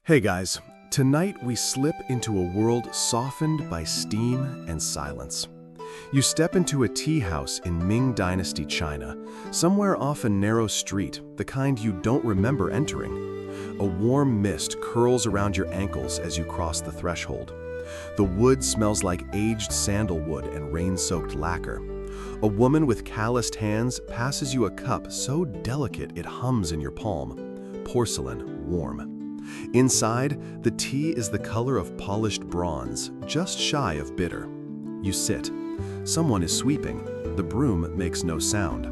Hey guys, tonight we slip into a world softened by steam and silence. You step into a tea house in Ming Dynasty, China, somewhere off a narrow street, the kind you don't remember entering. A warm mist curls around your ankles as you cross the threshold. The wood smells like aged sandalwood and rain-soaked lacquer. A woman with calloused hands passes you a cup so delicate it hums in your palm. Porcelain, warm. Inside, the tea is the color of polished bronze, just shy of bitter. You sit. Someone is sweeping. The broom makes no sound.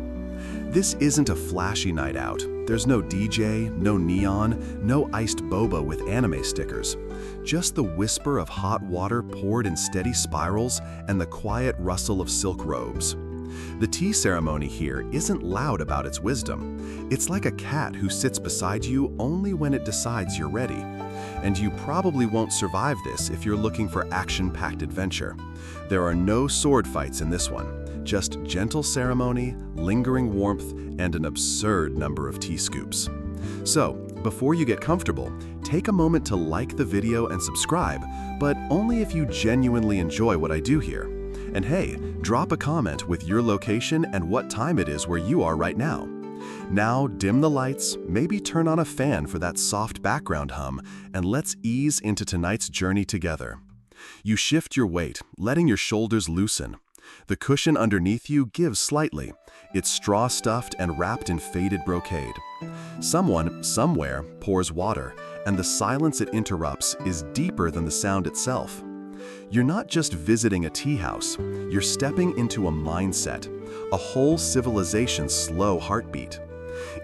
This isn't a flashy night out. There's no DJ, no neon, no iced boba with anime stickers. Just the whisper of hot water poured in steady spirals and the quiet rustle of silk robes. The tea ceremony here isn't loud about its wisdom. It's like a cat who sits beside you only when it decides you're ready. And you probably won't survive this if you're looking for action-packed adventure. There are no sword fights in this one, just gentle ceremony, lingering warmth, and an absurd number of tea scoops. So, before you get comfortable, take a moment to like the video and subscribe, but only if you genuinely enjoy what I do here. And hey, drop a comment with your location and what time it is where you are right now. Now dim the lights, maybe turn on a fan for that soft background hum, and let's ease into tonight's journey together. You shift your weight, letting your shoulders loosen. The cushion underneath you gives slightly. It's straw-stuffed and wrapped in faded brocade. Someone, somewhere, pours water, and the silence it interrupts is deeper than the sound itself. You're not just visiting a tea house, you're stepping into a mindset, a whole civilization's slow heartbeat.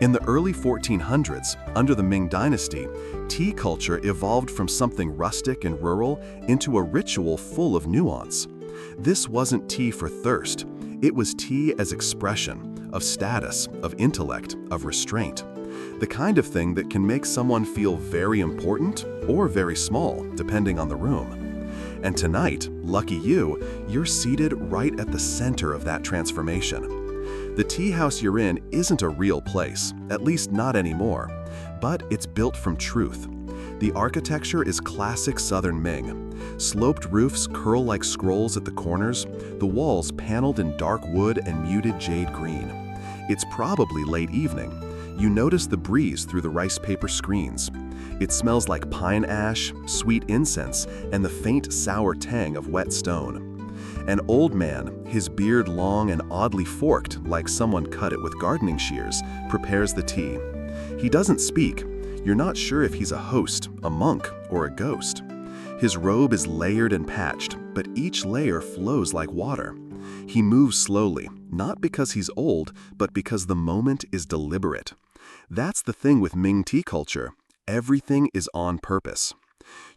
In the early 1400s, under the Ming Dynasty, tea culture evolved from something rustic and rural into a ritual full of nuance. This wasn't tea for thirst, it was tea as expression, of status, of intellect, of restraint. The kind of thing that can make someone feel very important or very small, depending on the room. And tonight, lucky you, you're seated right at the center of that transformation. The tea house you're in isn't a real place, at least not anymore, but it's built from truth. The architecture is classic Southern Ming. Sloped roofs curl like scrolls at the corners, the walls paneled in dark wood and muted jade green. It's probably late evening. You notice the breeze through the rice paper screens. It smells like pine ash, sweet incense, and the faint sour tang of wet stone. An old man, his beard long and oddly forked like someone cut it with gardening shears, prepares the tea. He doesn't speak. You're not sure if he's a host, a monk, or a ghost. His robe is layered and patched, but each layer flows like water. He moves slowly, not because he's old, but because the moment is deliberate. That's the thing with Ming tea culture. Everything is on purpose.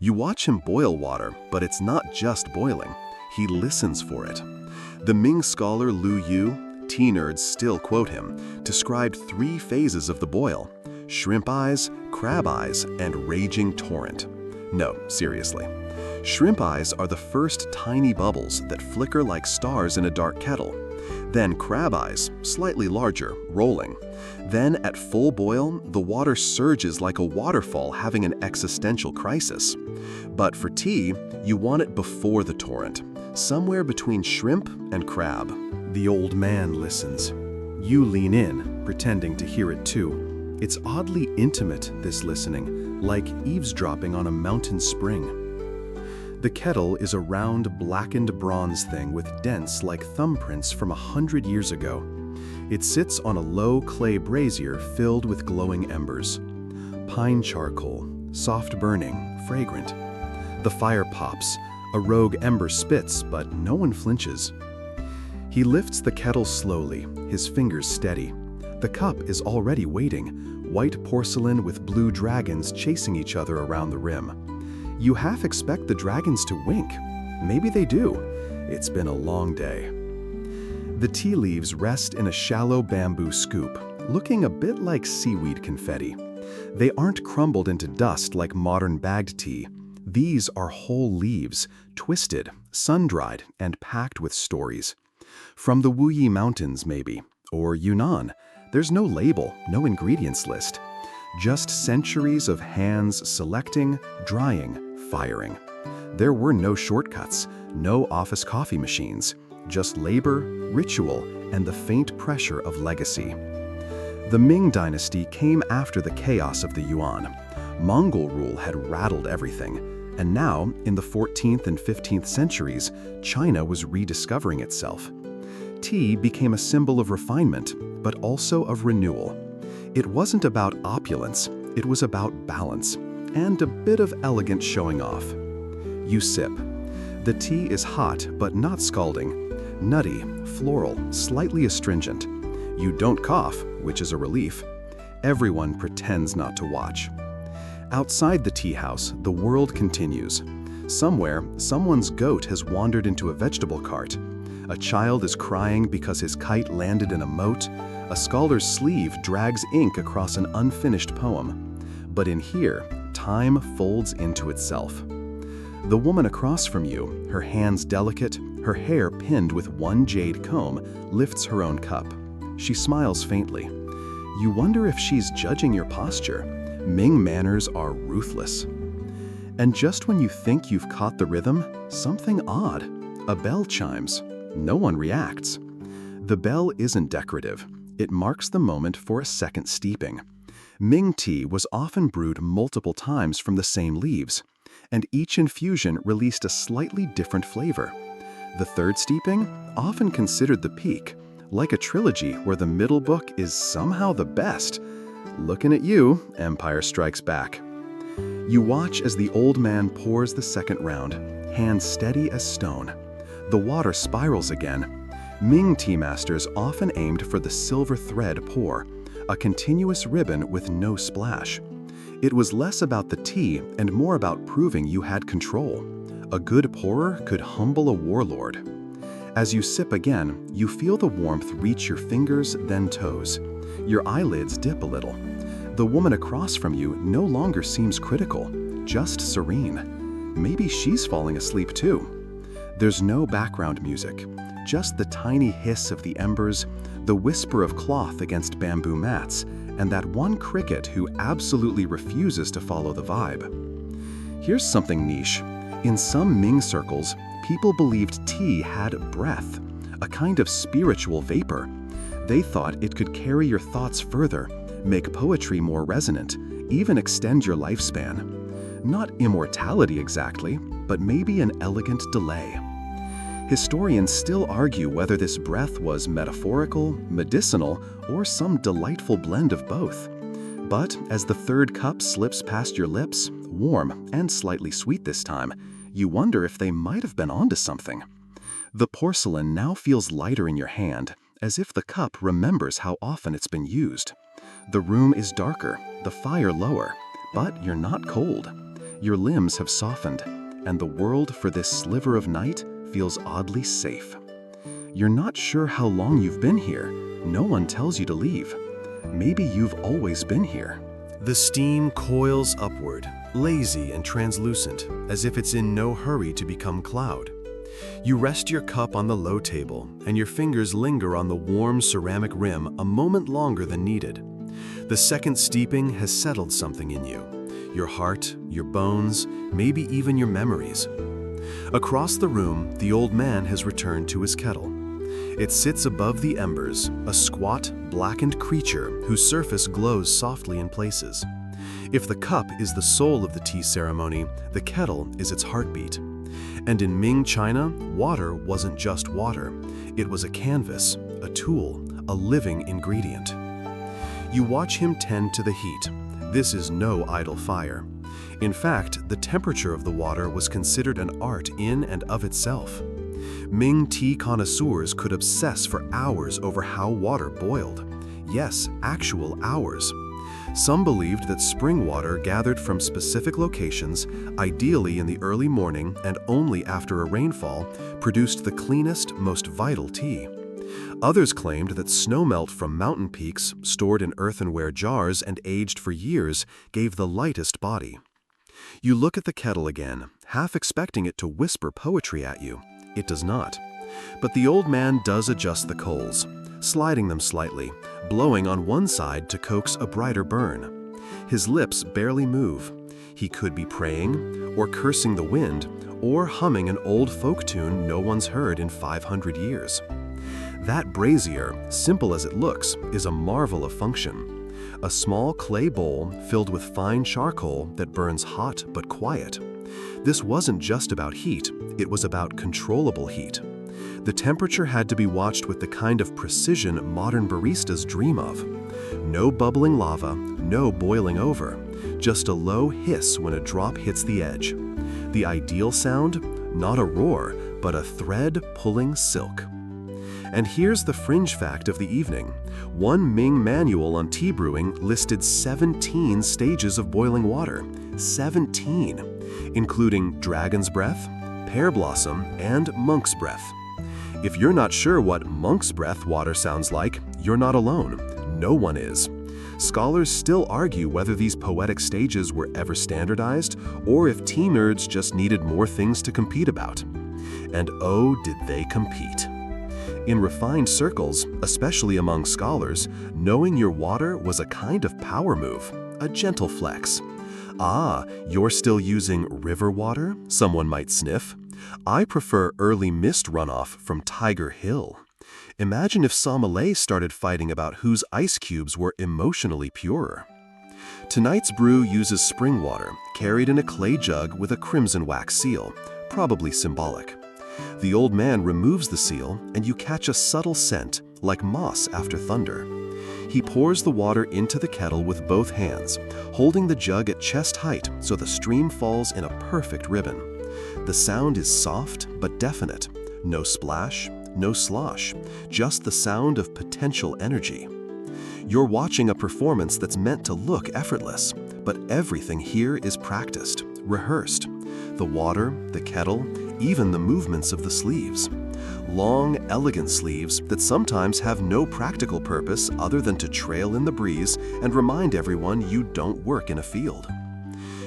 You watch him boil water, but it's not just boiling. He listens for it. The Ming scholar Lu Yu, tea nerds still quote him, described 3 phases of the boil: shrimp eyes, crab eyes, and raging torrent. No, seriously. Shrimp eyes are the first tiny bubbles that flicker like stars in a dark kettle. Then crab eyes, slightly larger, rolling. Then at full boil, the water surges like a waterfall having an existential crisis. But for tea, you want it before the torrent, somewhere between shrimp and crab. The old man listens. You lean in, pretending to hear it too. It's oddly intimate, this listening, like eavesdropping on a mountain spring. The kettle is a round, blackened bronze thing with dents like thumbprints from 100 years ago. It sits on a low clay brazier filled with glowing embers. Pine charcoal, soft burning, fragrant. The fire pops, a rogue ember spits, but no one flinches. He lifts the kettle slowly, his fingers steady. The cup is already waiting, white porcelain with blue dragons chasing each other around the rim. You half expect the dragons to wink. Maybe they do. It's been a long day. The tea leaves rest in a shallow bamboo scoop, looking a bit like seaweed confetti. They aren't crumbled into dust like modern bagged tea. These are whole leaves, twisted, sun-dried, and packed with stories. From the Wuyi Mountains, maybe, or Yunnan. There's no label, no ingredients list. Just centuries of hands selecting, drying, firing. There were no shortcuts, no office coffee machines, just labor, ritual, and the faint pressure of legacy. The Ming Dynasty came after the chaos of the Yuan. Mongol rule had rattled everything, and now, in the 14th and 15th centuries, China was rediscovering itself. Tea became a symbol of refinement, but also of renewal. It wasn't about opulence, it was about balance, and a bit of elegant showing off. You sip. The tea is hot, but not scalding. Nutty, floral, slightly astringent. You don't cough, which is a relief. Everyone pretends not to watch. Outside the tea house, the world continues. Somewhere, someone's goat has wandered into a vegetable cart. A child is crying because his kite landed in a moat. A scholar's sleeve drags ink across an unfinished poem. But in here, time folds into itself. The woman across from you, her hands delicate, her hair pinned with one jade comb, lifts her own cup. She smiles faintly. You wonder if she's judging your posture. Ming manners are ruthless. And just when you think you've caught the rhythm, something odd. A bell chimes. No one reacts. The bell isn't decorative. It marks the moment for a second steeping. Ming tea was often brewed multiple times from the same leaves, and each infusion released a slightly different flavor. The third steeping, often considered the peak, like a trilogy where the middle book is somehow the best. Looking at you, Empire Strikes Back. You watch as the old man pours the second round, hands steady as stone. The water spirals again. Ming tea masters often aimed for the silver thread pour, a continuous ribbon with no splash. It was less about the tea and more about proving you had control. A good pourer could humble a warlord. As you sip again, you feel the warmth reach your fingers, then toes. Your eyelids dip a little. The woman across from you no longer seems critical, just serene. Maybe she's falling asleep too. There's no background music, just the tiny hiss of the embers, the whisper of cloth against bamboo mats, and that one cricket who absolutely refuses to follow the vibe. Here's something niche. In some Ming circles, people believed tea had breath, a kind of spiritual vapor. They thought it could carry your thoughts further, make poetry more resonant, even extend your lifespan. Not immortality exactly, but maybe an elegant delay. Historians still argue whether this breath was metaphorical, medicinal, or some delightful blend of both. But as the third cup slips past your lips, warm and slightly sweet this time, you wonder if they might have been onto something. The porcelain now feels lighter in your hand, as if the cup remembers how often it's been used. The room is darker, the fire lower, but you're not cold. Your limbs have softened, and the world for this sliver of night feels oddly safe. You're not sure how long you've been here. No one tells you to leave. Maybe you've always been here. The steam coils upward, lazy and translucent, as if it's in no hurry to become cloud. You rest your cup on the low table, and your fingers linger on the warm ceramic rim a moment longer than needed. The second steeping has settled something in you. Your heart, your bones, maybe even your memories. Across the room, the old man has returned to his kettle. It sits above the embers, a squat, blackened creature whose surface glows softly in places. If the cup is the soul of the tea ceremony, the kettle is its heartbeat. And in Ming China, water wasn't just water. It was a canvas, a tool, a living ingredient. You watch him tend to the heat. This is no idle fire. In fact, the temperature of the water was considered an art in and of itself. Ming tea connoisseurs could obsess for hours over how water boiled. Yes, actual hours. Some believed that spring water gathered from specific locations, ideally in the early morning and only after a rainfall, produced the cleanest, most vital tea. Others claimed that snowmelt from mountain peaks, stored in earthenware jars and aged for years, gave the lightest body. You look at the kettle again, half expecting it to whisper poetry at you. It does not. But the old man does adjust the coals, sliding them slightly, blowing on one side to coax a brighter burn. His lips barely move. He could be praying, or cursing the wind, or humming an old folk tune no one's heard in 500 years. That brazier, simple as it looks, is a marvel of function. A small clay bowl filled with fine charcoal that burns hot but quiet. This wasn't just about heat, it was about controllable heat. The temperature had to be watched with the kind of precision modern baristas dream of. No bubbling lava, no boiling over, just a low hiss when a drop hits the edge. The ideal sound, not a roar, but a thread pulling silk. And here's the fringe fact of the evening. One Ming manual on tea brewing listed 17 stages of boiling water. 17, including dragon's breath, pear blossom, and monk's breath. If you're not sure what monk's breath water sounds like, you're not alone. No one is. Scholars still argue whether these poetic stages were ever standardized, or if tea nerds just needed more things to compete about. And oh, did they compete. In refined circles, especially among scholars, knowing your water was a kind of power move, a gentle flex. Ah, you're still using river water? Someone might sniff. I prefer early mist runoff from Tiger Hill. Imagine if sommeliers started fighting about whose ice cubes were emotionally purer. Tonight's brew uses spring water, carried in a clay jug with a crimson wax seal, probably symbolic. The old man removes the seal, and you catch a subtle scent, like moss after thunder. He pours the water into the kettle with both hands, holding the jug at chest height so the stream falls in a perfect ribbon. The sound is soft but definite. No splash, no slosh, just the sound of potential energy. You're watching a performance that's meant to look effortless, but everything here is practiced, rehearsed. The water, the kettle, even the movements of the sleeves. Long, elegant sleeves that sometimes have no practical purpose other than to trail in the breeze and remind everyone you don't work in a field.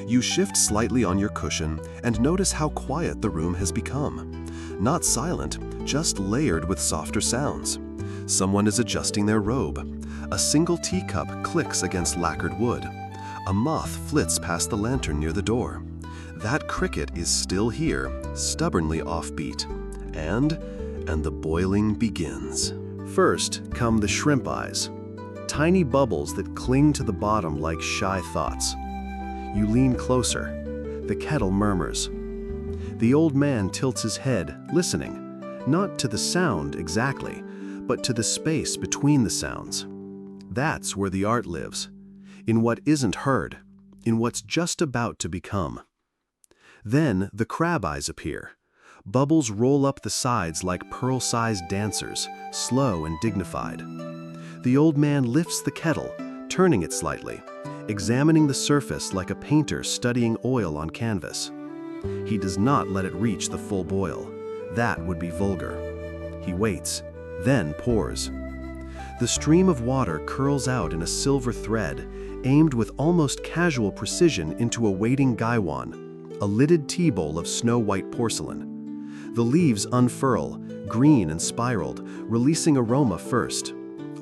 You shift slightly on your cushion and notice how quiet the room has become. Not silent, just layered with softer sounds. Someone is adjusting their robe. A single teacup clicks against lacquered wood. A moth flits past the lantern near the door. That cricket is still here, stubbornly offbeat. And the boiling begins. First come the shrimp eyes, tiny bubbles that cling to the bottom like shy thoughts. You lean closer. The kettle murmurs. The old man tilts his head, listening, not to the sound exactly, but to the space between the sounds. That's where the art lives, in what isn't heard, in what's just about to become. Then the crab eyes appear. Bubbles roll up the sides like pearl-sized dancers, slow and dignified. The old man lifts the kettle, turning it slightly, examining the surface like a painter studying oil on canvas. He does not let it reach the full boil. That would be vulgar. He waits, then pours. The stream of water curls out in a silver thread, aimed with almost casual precision into a waiting gaiwan, a lidded tea bowl of snow-white porcelain. The leaves unfurl, green and spiraled, releasing aroma first.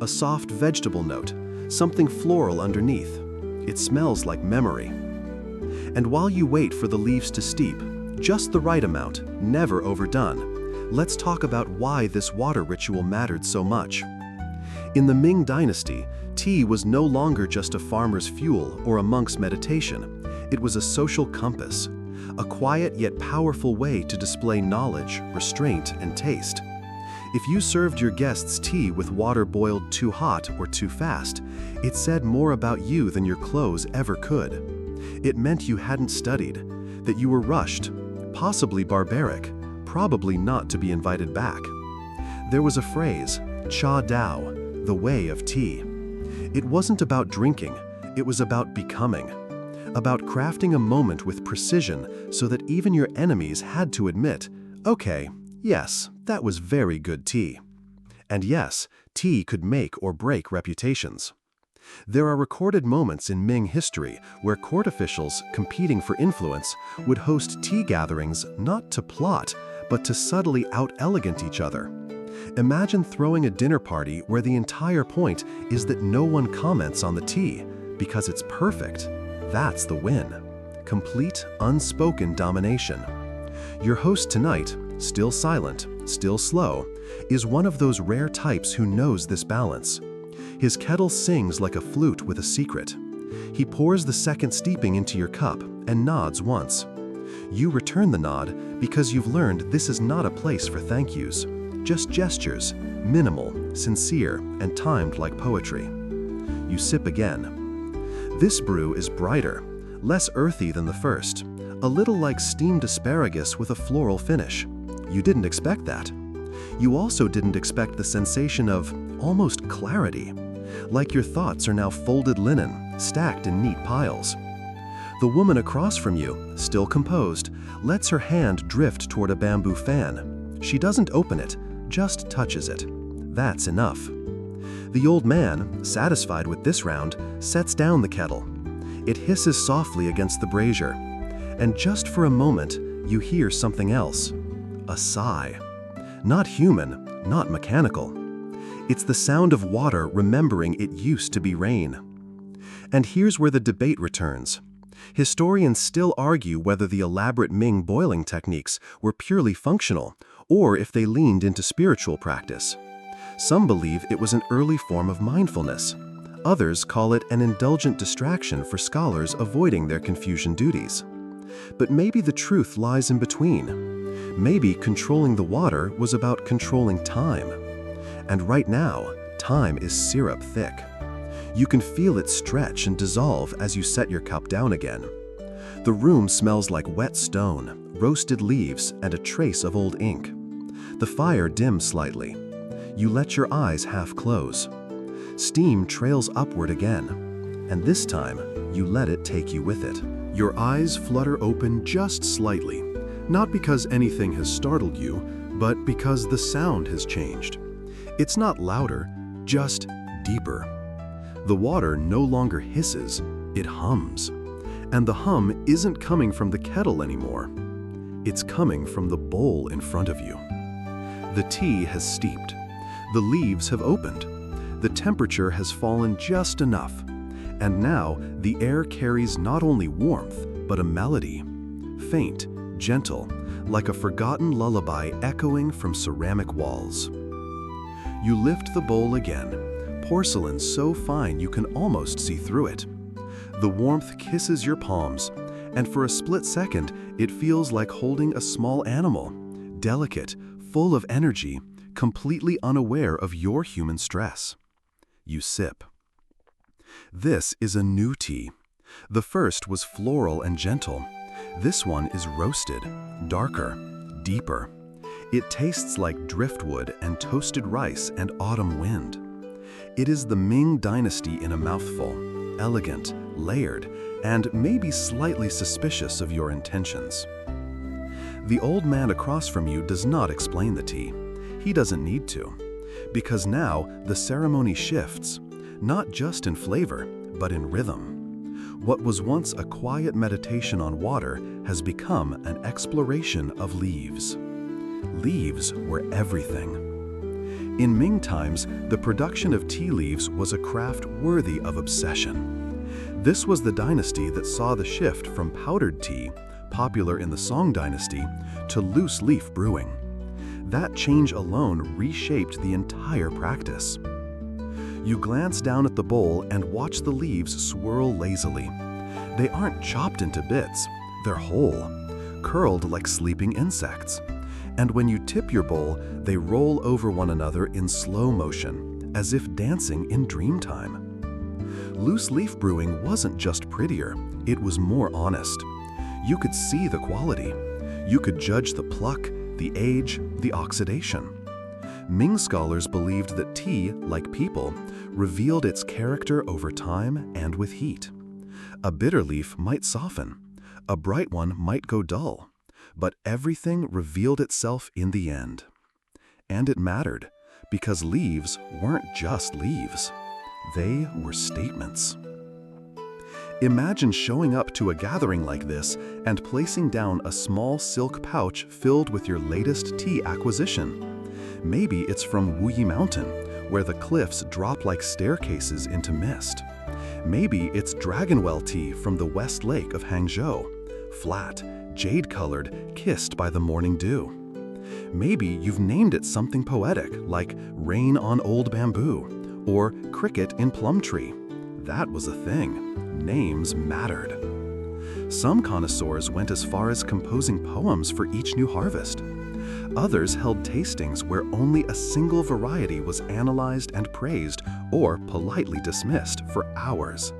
A soft vegetable note, something floral underneath. It smells like memory. And while you wait for the leaves to steep, just the right amount, never overdone, let's talk about why this water ritual mattered so much. In the Ming Dynasty, tea was no longer just a farmer's fuel or a monk's meditation. It was a social compass, a quiet yet powerful way to display knowledge, restraint, and taste. If you served your guests tea with water boiled too hot or too fast, it said more about you than your clothes ever could. It meant you hadn't studied, that you were rushed, possibly barbaric, probably not to be invited back. There was a phrase, cha dao, the way of tea. It wasn't about drinking, it was about becoming. About crafting a moment with precision so that even your enemies had to admit, okay, yes, that was very good tea. And yes, tea could make or break reputations. There are recorded moments in Ming history where court officials, competing for influence, would host tea gatherings not to plot, but to subtly out-elegant each other. Imagine throwing a dinner party where the entire point is that no one comments on the tea, because it's perfect. That's the win. Complete, unspoken domination. Your host tonight, still silent, still slow, is one of those rare types who knows this balance. His kettle sings like a flute with a secret. He pours the second steeping into your cup and nods once. You return the nod because you've learned this is not a place for thank yous. Just gestures, minimal, sincere, and timed like poetry. You sip again. This brew is brighter, less earthy than the first, a little like steamed asparagus with a floral finish. You didn't expect that. You also didn't expect the sensation of almost clarity, like your thoughts are now folded linen, stacked in neat piles. The woman across from you, still composed, lets her hand drift toward a bamboo fan. She doesn't open it, just touches it. That's enough. The old man, satisfied with this round, sets down the kettle. It hisses softly against the brazier, and just for a moment, you hear something else. A sigh. Not human, not mechanical. It's the sound of water remembering it used to be rain. And here's where the debate returns. Historians still argue whether the elaborate Ming boiling techniques were purely functional, or if they leaned into spiritual practice. Some believe it was an early form of mindfulness. Others call it an indulgent distraction for scholars avoiding their Confucian duties. But maybe the truth lies in between. Maybe controlling the water was about controlling time. And right now, time is syrup thick. You can feel it stretch and dissolve as you set your cup down again. The room smells like wet stone, roasted leaves, and a trace of old ink. The fire dims slightly. You let your eyes half close. Steam trails upward again, and this time, you let it take you with it. Your eyes flutter open just slightly, not because anything has startled you, but because the sound has changed. It's not louder, just deeper. The water no longer hisses, it hums. And the hum isn't coming from the kettle anymore. It's coming from the bowl in front of you. The tea has steeped. The leaves have opened. The temperature has fallen just enough. And now the air carries not only warmth, but a melody. Faint, gentle, like a forgotten lullaby echoing from ceramic walls. You lift the bowl again, porcelain so fine you can almost see through it. The warmth kisses your palms, and for a split second, it feels like holding a small animal, delicate, full of energy, completely unaware of your human stress. You sip. This is a new tea. The first was floral and gentle. This one is roasted, darker, deeper. It tastes like driftwood and toasted rice and autumn wind. It is the Ming Dynasty in a mouthful, elegant, layered, and maybe slightly suspicious of your intentions. The old man across from you does not explain the tea. He doesn't need to, because now the ceremony shifts, not just in flavor, but in rhythm. What was once a quiet meditation on water has become an exploration of leaves. Leaves were everything. In Ming times, the production of tea leaves was a craft worthy of obsession. This was the dynasty that saw the shift from powdered tea, popular in the Song dynasty, to loose leaf brewing. That change alone reshaped the entire practice. You glance down at the bowl and watch the leaves swirl lazily. They aren't chopped into bits, they're whole, curled like sleeping insects. And when you tip your bowl, they roll over one another in slow motion, as if dancing in dream time. Loose leaf brewing wasn't just prettier, it was more honest. You could see the quality. You could judge the pluck, the age, the oxidation. Ming scholars believed that tea, like people, revealed its character over time and with heat. A bitter leaf might soften. A bright one might go dull. But everything revealed itself in the end. And it mattered, because leaves weren't just leaves. They were statements. Imagine showing up to a gathering like this and placing down a small silk pouch filled with your latest tea acquisition. Maybe it's from Wuyi Mountain, where the cliffs drop like staircases into mist. Maybe it's dragonwell tea from the West Lake of Hangzhou, flat, jade-colored, kissed by the morning dew. Maybe you've named it something poetic, like rain on old bamboo, or cricket in plum tree. That was a thing. Names mattered. Some connoisseurs went as far as composing poems for each new harvest. Others held tastings where only a single variety was analyzed and praised or politely dismissed for hours.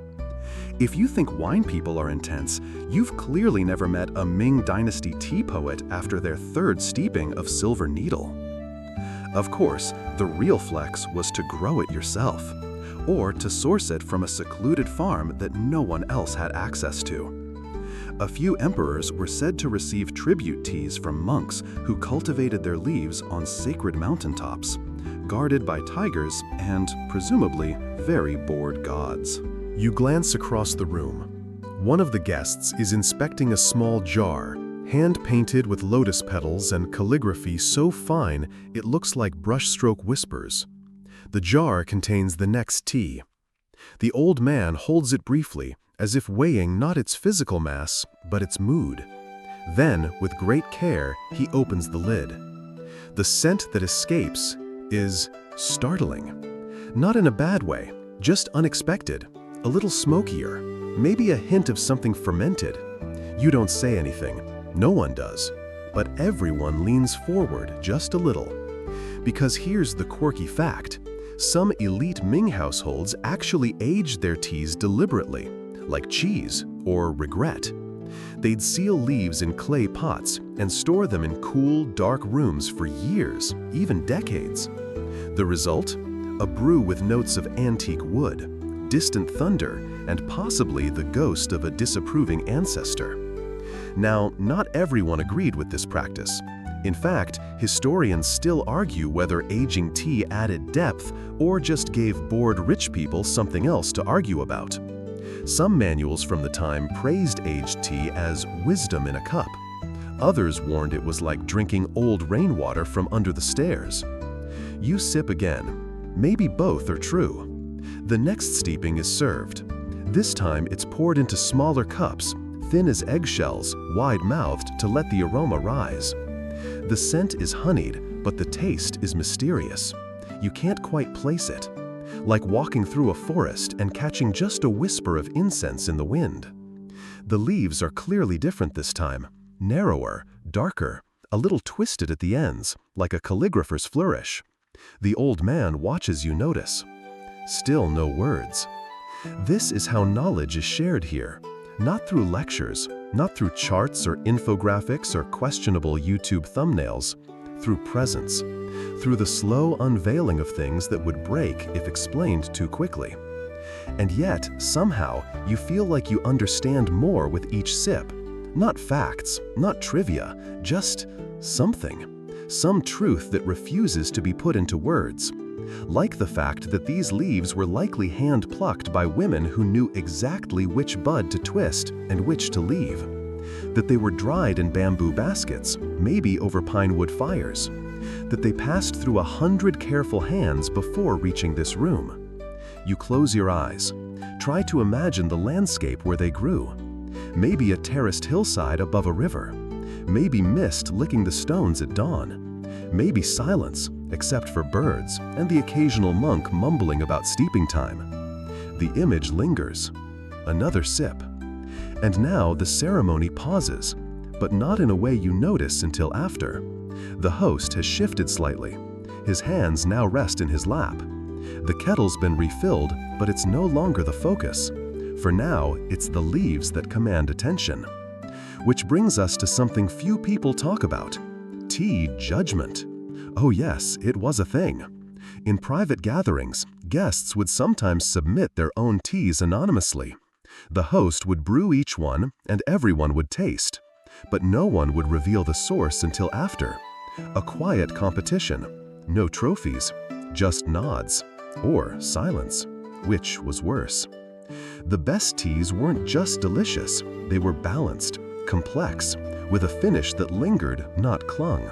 If you think wine people are intense, you've clearly never met a Ming Dynasty tea poet after their third steeping of silver needle. Of course, the real flex was to grow it yourself, or to source it from a secluded farm that no one else had access to. A few emperors were said to receive tribute teas from monks who cultivated their leaves on sacred mountaintops, guarded by tigers and, presumably, very bored gods. You glance across the room. One of the guests is inspecting a small jar, hand-painted with lotus petals and calligraphy so fine it looks like brushstroke whispers. The jar contains the next tea. The old man holds it briefly, as if weighing not its physical mass, but its mood. Then, with great care, he opens the lid. The scent that escapes is startling. Not in a bad way, just unexpected, a little smokier, maybe a hint of something fermented. You don't say anything, no one does, but everyone leans forward just a little. Because here's the quirky fact. Some elite Ming households actually aged their teas deliberately, like cheese or regret. They'd seal leaves in clay pots and store them in cool, dark rooms for years, even decades. The result? A brew with notes of antique wood, distant thunder, and possibly the ghost of a disapproving ancestor. Now, not everyone agreed with this practice. In fact, historians still argue whether aging tea added depth or just gave bored rich people something else to argue about. Some manuals from the time praised aged tea as wisdom in a cup. Others warned it was like drinking old rainwater from under the stairs. You sip again. Maybe both are true. The next steeping is served. This time it's poured into smaller cups, thin as eggshells, wide-mouthed to let the aroma rise. The scent is honeyed, but the taste is mysterious. You can't quite place it. Like walking through a forest and catching just a whisper of incense in the wind. The leaves are clearly different this time, narrower, darker, a little twisted at the ends, like a calligrapher's flourish. The old man watches you notice. Still no words. This is how knowledge is shared here, not through lectures, not through charts or infographics or questionable YouTube thumbnails, through presence, through the slow unveiling of things that would break if explained too quickly. And yet, somehow, you feel like you understand more with each sip. Not facts, not trivia, just something. Some truth that refuses to be put into words. Like the fact that these leaves were likely hand-plucked by women who knew exactly which bud to twist and which to leave. That they were dried in bamboo baskets, maybe over pine wood fires. That they passed through 100 careful hands before reaching this room. You close your eyes. Try to imagine the landscape where they grew. Maybe a terraced hillside above a river. Maybe mist licking the stones at dawn. Maybe silence, except for birds and the occasional monk mumbling about steeping time. The image lingers. Another sip. And now the ceremony pauses, but not in a way you notice until after. The host has shifted slightly. His hands now rest in his lap. The kettle's been refilled, but it's no longer the focus. For now, it's the leaves that command attention. Which brings us to something few people talk about. Tea judgment. Oh yes, it was a thing. In private gatherings, guests would sometimes submit their own teas anonymously. The host would brew each one, and everyone would taste. But no one would reveal the source until after. A quiet competition. No trophies, just nods. Or silence, which was worse. The best teas weren't just delicious, they were balanced, complex, with a finish that lingered, not clung.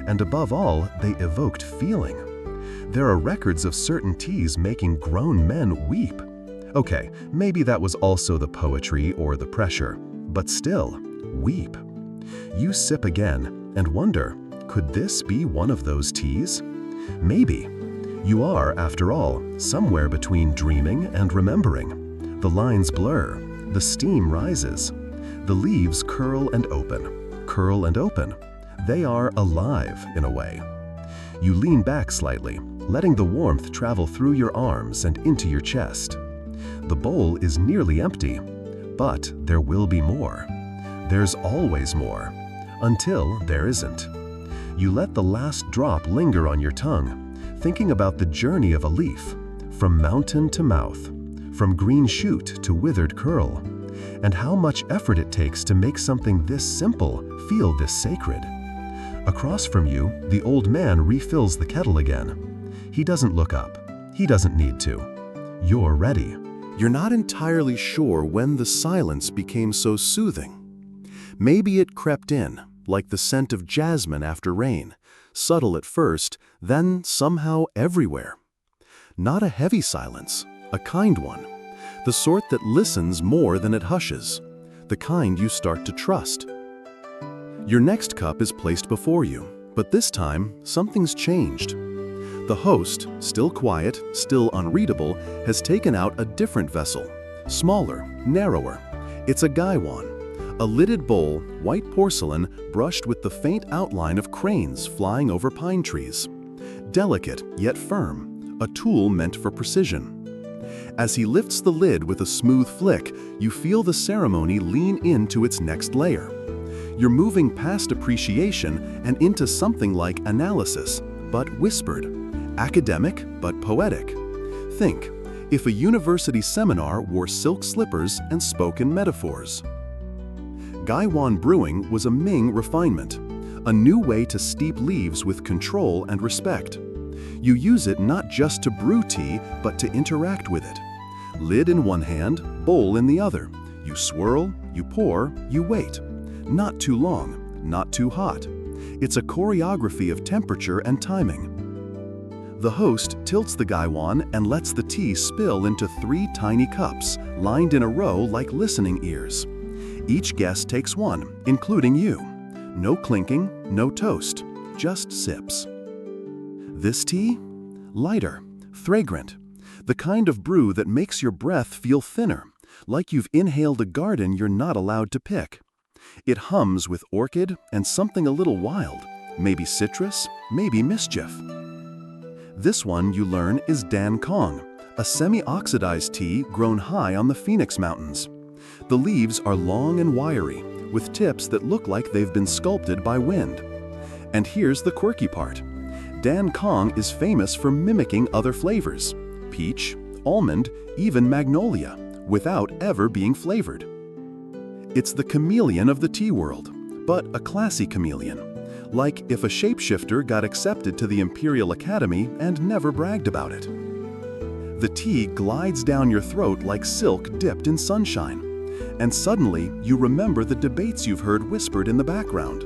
And above all, they evoked feeling. There are records of certain teas making grown men weep. Okay, maybe that was also the poetry or the pressure, but still, weep. You sip again and wonder, could this be one of those teas? Maybe. You are, after all, somewhere between dreaming and remembering. The lines blur, the steam rises. The leaves curl and open, curl and open. They are alive in a way. You lean back slightly, letting the warmth travel through your arms and into your chest. The bowl is nearly empty, but there will be more. There's always more, until there isn't. You let the last drop linger on your tongue, thinking about the journey of a leaf, from mountain to mouth, from green shoot to withered curl, and how much effort it takes to make something this simple feel this sacred. Across from you, the old man refills the kettle again. He doesn't look up. He doesn't need to. You're ready. You're not entirely sure when the silence became so soothing. Maybe it crept in, like the scent of jasmine after rain, subtle at first, then somehow everywhere. Not a heavy silence, a kind one, the sort that listens more than it hushes, the kind you start to trust. Your next cup is placed before you, but this time, something's changed. The host, still quiet, still unreadable, has taken out a different vessel, smaller, narrower. It's a gaiwan, a lidded bowl, white porcelain, brushed with the faint outline of cranes flying over pine trees. Delicate, yet firm, a tool meant for precision. As he lifts the lid with a smooth flick, you feel the ceremony lean into its next layer. You're moving past appreciation and into something like analysis, but whispered. Academic, but poetic. Think, if a university seminar wore silk slippers and spoken metaphors. Gaiwan brewing was a Ming refinement, a new way to steep leaves with control and respect. You use it not just to brew tea, but to interact with it. Lid in one hand, bowl in the other. You swirl, you pour, you wait. Not too long, not too hot. It's a choreography of temperature and timing. The host tilts the gaiwan and lets the tea spill into 3 tiny cups, lined in a row like listening ears. Each guest takes one, including you. No clinking, no toast, just sips. This tea? Lighter, fragrant, the kind of brew that makes your breath feel thinner, like you've inhaled a garden you're not allowed to pick. It hums with orchid and something a little wild, maybe citrus, maybe mischief. This one, you learn, is Dan Kong, a semi-oxidized tea grown high on the Phoenix Mountains. The leaves are long and wiry, with tips that look like they've been sculpted by wind. And here's the quirky part. Dan Kong is famous for mimicking other flavors, peach, almond, even magnolia, without ever being flavored. It's the chameleon of the tea world, but a classy chameleon. Like if a shapeshifter got accepted to the Imperial Academy and never bragged about it. The tea glides down your throat like silk dipped in sunshine, and suddenly you remember the debates you've heard whispered in the background.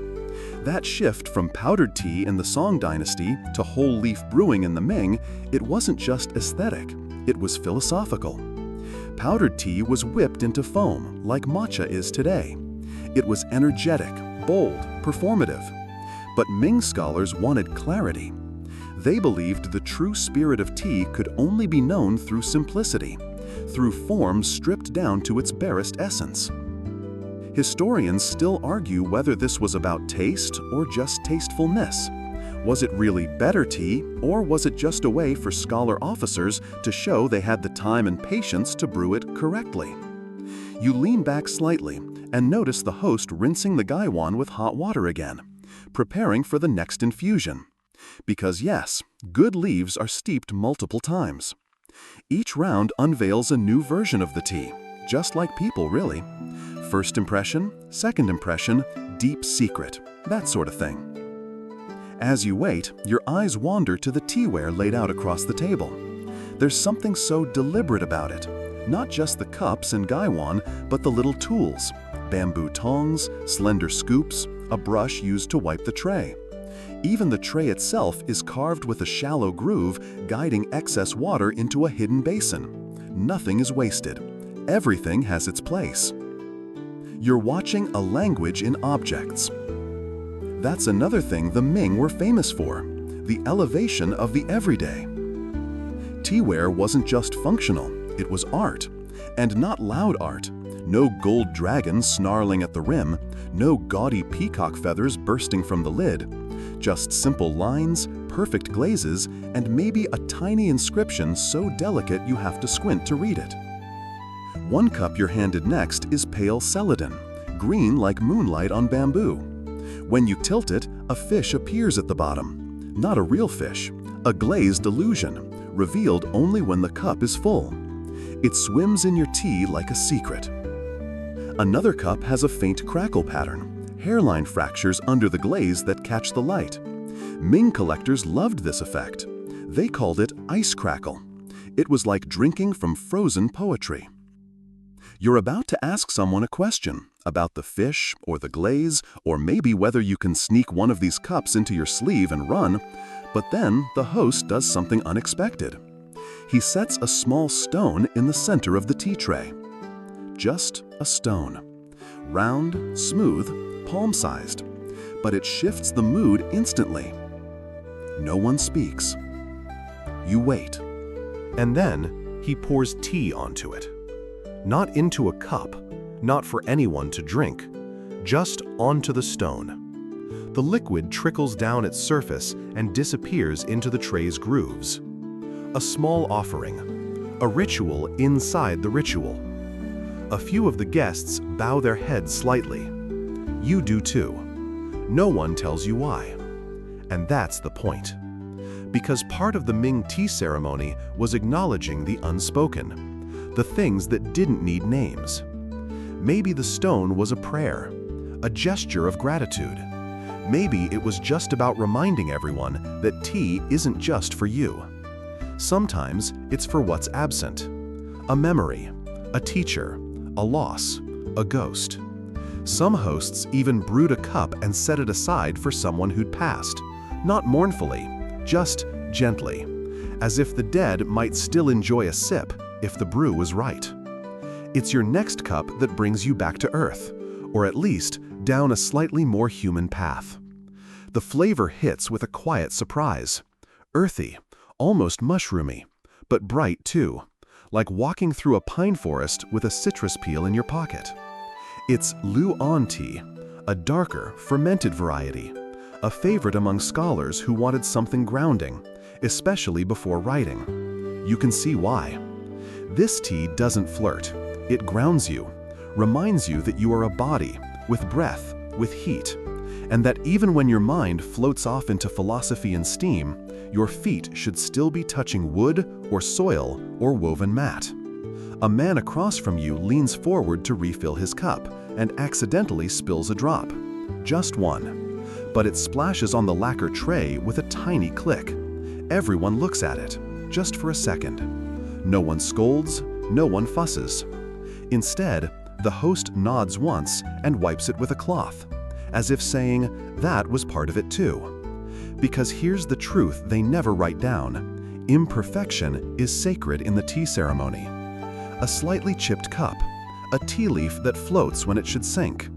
That shift from powdered tea in the Song Dynasty to whole leaf brewing in the Ming, it wasn't just aesthetic, it was philosophical. Powdered tea was whipped into foam, like matcha is today. It was energetic, bold, performative. But Ming scholars wanted clarity. They believed the true spirit of tea could only be known through simplicity, through form stripped down to its barest essence. Historians still argue whether this was about taste or just tastefulness. Was it really better tea, or was it just a way for scholar officers to show they had the time and patience to brew it correctly? You lean back slightly and notice the host rinsing the gaiwan with hot water again, preparing for the next infusion. Because yes, good leaves are steeped multiple times. Each round unveils a new version of the tea, just like people really. First impression, second impression, deep secret, that sort of thing. As you wait, your eyes wander to the teaware laid out across the table. There's something so deliberate about it, not just the cups and gaiwan, but the little tools, bamboo tongs, slender scoops, a brush used to wipe the tray. Even the tray itself is carved with a shallow groove guiding excess water into a hidden basin. Nothing is wasted. Everything has its place. You're watching a language in objects. That's another thing the Ming were famous for, the elevation of the everyday. Teaware wasn't just functional, it was art. And not loud art. No gold dragon snarling at the rim, no gaudy peacock feathers bursting from the lid. Just simple lines, perfect glazes, and maybe a tiny inscription so delicate you have to squint to read it. One cup you're handed next is pale celadon, green like moonlight on bamboo. When you tilt it, a fish appears at the bottom. Not a real fish, a glazed illusion, revealed only when the cup is full. It swims in your tea like a secret. Another cup has a faint crackle pattern, hairline fractures under the glaze that catch the light. Ming collectors loved this effect. They called it ice crackle. It was like drinking from frozen poetry. You're about to ask someone a question about the fish or the glaze, or maybe whether you can sneak one of these cups into your sleeve and run, but then the host does something unexpected. He sets a small stone in the center of the tea tray. Just a stone. Round, smooth, palm-sized. But it shifts the mood instantly. No one speaks. You wait. And then he pours tea onto it. Not into a cup, not for anyone to drink, just onto the stone. The liquid trickles down its surface and disappears into the tray's grooves. A small offering, a ritual inside the ritual. A few of the guests bow their heads slightly. You do too. No one tells you why. And that's the point. Because part of the Ming tea ceremony was acknowledging the unspoken, the things that didn't need names. Maybe the stone was a prayer, a gesture of gratitude. Maybe it was just about reminding everyone that tea isn't just for you. Sometimes it's for what's absent. A memory, a teacher, a loss, a ghost. Some hosts even brewed a cup and set it aside for someone who'd passed, not mournfully, just gently, as if the dead might still enjoy a sip if the brew was right. It's your next cup that brings you back to earth, or at least down a slightly more human path. The flavor hits with a quiet surprise. Earthy, almost mushroomy, but bright too, like walking through a pine forest with a citrus peel in your pocket. It's Luan tea, a darker, fermented variety, a favorite among scholars who wanted something grounding, especially before writing. You can see why. This tea doesn't flirt. It grounds you, reminds you that you are a body, with breath, with heat, and that even when your mind floats off into philosophy and steam, your feet should still be touching wood or soil or woven mat. A man across from you leans forward to refill his cup and accidentally spills a drop. Just one. But it splashes on the lacquer tray with a tiny click. Everyone looks at it, just for a second. No one scolds, no one fusses. Instead, the host nods once and wipes it with a cloth, as if saying, that was part of it too. Because here's the truth they never write down. Imperfection is sacred in the tea ceremony. A slightly chipped cup, a tea leaf that floats when it should sink,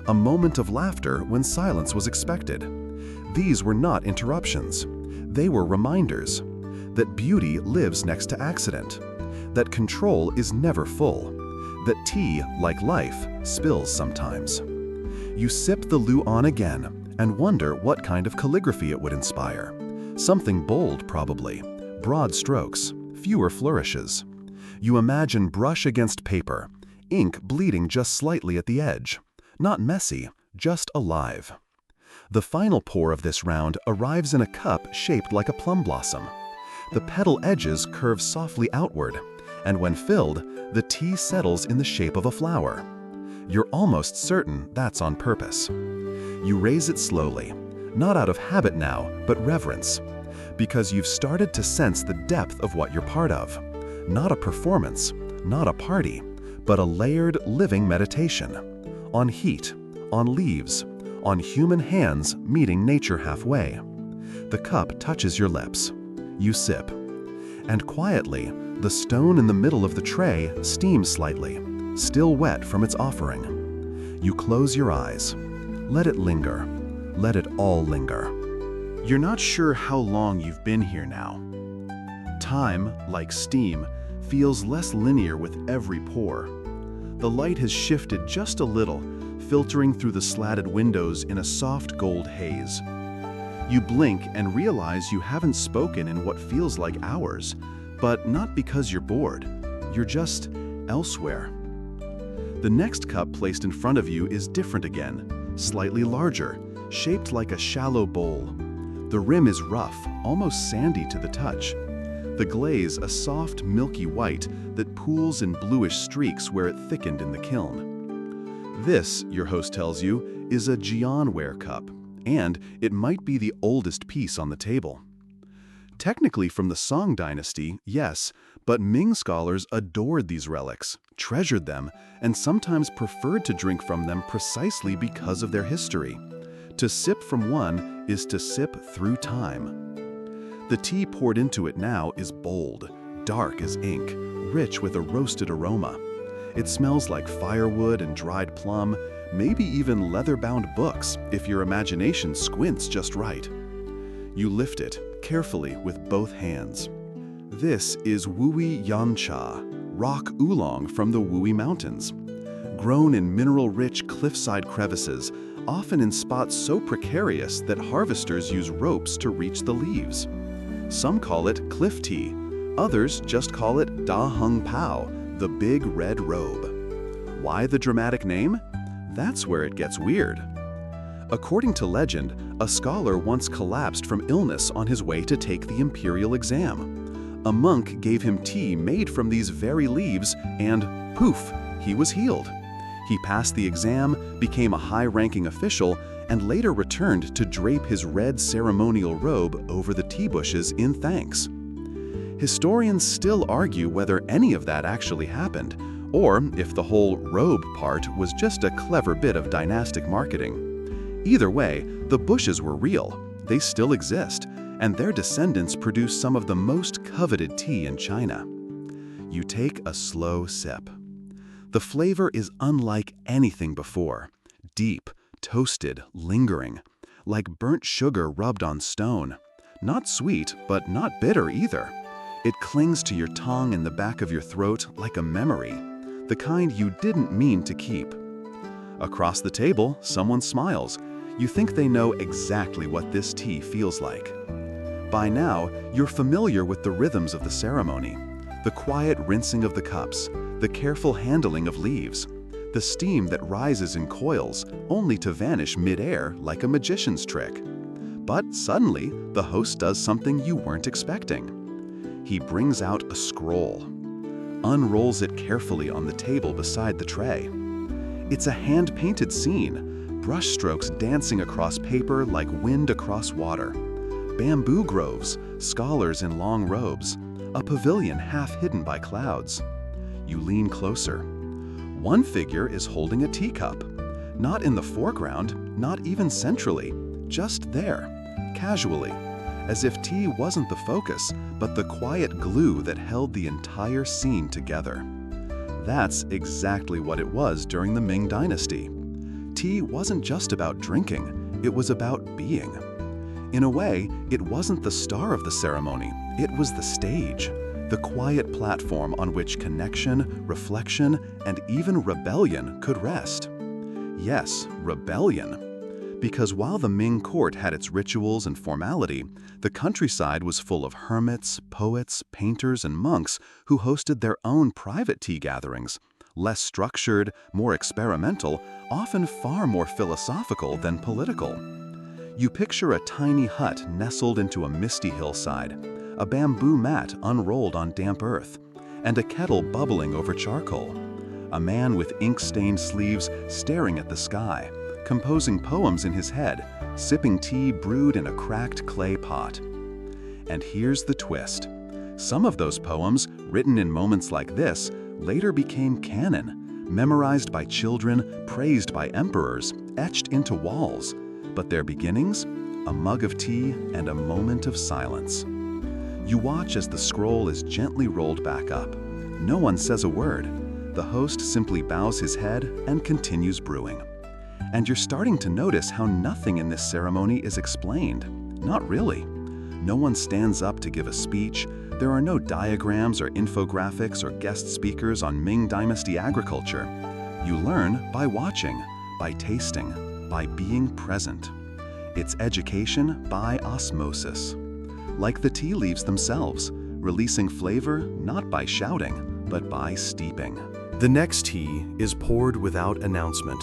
a moment of laughter when silence was expected. These were not interruptions. They were reminders that beauty lives next to accident, that control is never full, that tea, like life, spills sometimes. You sip the Luan again and wonder what kind of calligraphy it would inspire. Something bold, probably. Broad strokes, fewer flourishes. You imagine brush against paper, ink bleeding just slightly at the edge. Not messy, just alive. The final pour of this round arrives in a cup shaped like a plum blossom. The petal edges curve softly outward, and when filled, the tea settles in the shape of a flower. You're almost certain that's on purpose. You raise it slowly, not out of habit now, but reverence, because you've started to sense the depth of what you're part of. Not a performance, not a party, but a layered, living meditation. On heat, on leaves, on human hands meeting nature halfway. The cup touches your lips. You sip. And quietly, the stone in the middle of the tray steams slightly, still wet from its offering. You close your eyes. Let it linger. Let it all linger. You're not sure how long you've been here now. Time, like steam, feels less linear with every pour. The light has shifted just a little, filtering through the slatted windows in a soft gold haze. You blink and realize you haven't spoken in what feels like hours, but not because you're bored. You're just elsewhere. The next cup placed in front of you is different again, slightly larger, shaped like a shallow bowl. The rim is rough, almost sandy to the touch. The glaze a soft, milky white that pools in bluish streaks where it thickened in the kiln. This, your host tells you, is a Jianware cup, and it might be the oldest piece on the table. Technically from the Song Dynasty, yes, but Ming scholars adored these relics, treasured them, and sometimes preferred to drink from them precisely because of their history. To sip from one is to sip through time. The tea poured into it now is bold, dark as ink, rich with a roasted aroma. It smells like firewood and dried plum, maybe even leather-bound books if your imagination squints just right. You lift it carefully with both hands. This is Wui Yancha, rock oolong from the Wui Mountains. Grown in mineral-rich cliffside crevices, often in spots so precarious that harvesters use ropes to reach the leaves. Some call it cliff tea, others just call it Da Hung Pao, the big red robe. Why the dramatic name? That's where it gets weird. According to legend, a scholar once collapsed from illness on his way to take the imperial exam. A monk gave him tea made from these very leaves, and poof, he was healed. He passed the exam, became a high-ranking official, and later returned to drape his red ceremonial robe over the tea bushes in thanks. Historians still argue whether any of that actually happened, or if the whole robe part was just a clever bit of dynastic marketing. Either way, the bushes were real, they still exist, and their descendants produce some of the most coveted tea in China. You take a slow sip. The flavor is unlike anything before, deep, toasted, lingering, like burnt sugar rubbed on stone. Not sweet, but not bitter either. It clings to your tongue and the back of your throat like a memory, the kind you didn't mean to keep. Across the table, someone smiles. You think they know exactly what this tea feels like. By now, you're familiar with the rhythms of the ceremony, the quiet rinsing of the cups, the careful handling of leaves, the steam that rises in coils only to vanish mid-air like a magician's trick. But suddenly, the host does something you weren't expecting. He brings out a scroll, unrolls it carefully on the table beside the tray. It's a hand-painted scene, brushstrokes dancing across paper like wind across water. Bamboo groves, scholars in long robes, a pavilion half hidden by clouds. You lean closer. One figure is holding a teacup, not in the foreground, not even centrally, just there, casually, as if tea wasn't the focus, but the quiet glue that held the entire scene together. That's exactly what it was during the Ming Dynasty. Tea wasn't just about drinking, it was about being. In a way, it wasn't the star of the ceremony, it was the stage. The quiet platform on which connection, reflection, and even rebellion could rest. Yes, rebellion. Because while the Ming court had its rituals and formality, the countryside was full of hermits, poets, painters, and monks who hosted their own private tea gatherings, less structured, more experimental, often far more philosophical than political. You picture a tiny hut nestled into a misty hillside, a bamboo mat unrolled on damp earth, and a kettle bubbling over charcoal. A man with ink-stained sleeves staring at the sky, composing poems in his head, sipping tea brewed in a cracked clay pot. And here's the twist. Some of those poems, written in moments like this, later became canon, memorized by children, praised by emperors, etched into walls. But their beginnings? A mug of tea and a moment of silence. You watch as the scroll is gently rolled back up. No one says a word. The host simply bows his head and continues brewing. And you're starting to notice how nothing in this ceremony is explained. Not really. No one stands up to give a speech. There are no diagrams or infographics or guest speakers on Ming Dynasty agriculture. You learn by watching, by tasting, by being present. It's education by osmosis. Like the tea leaves themselves, releasing flavor not by shouting, but by steeping. The next tea is poured without announcement.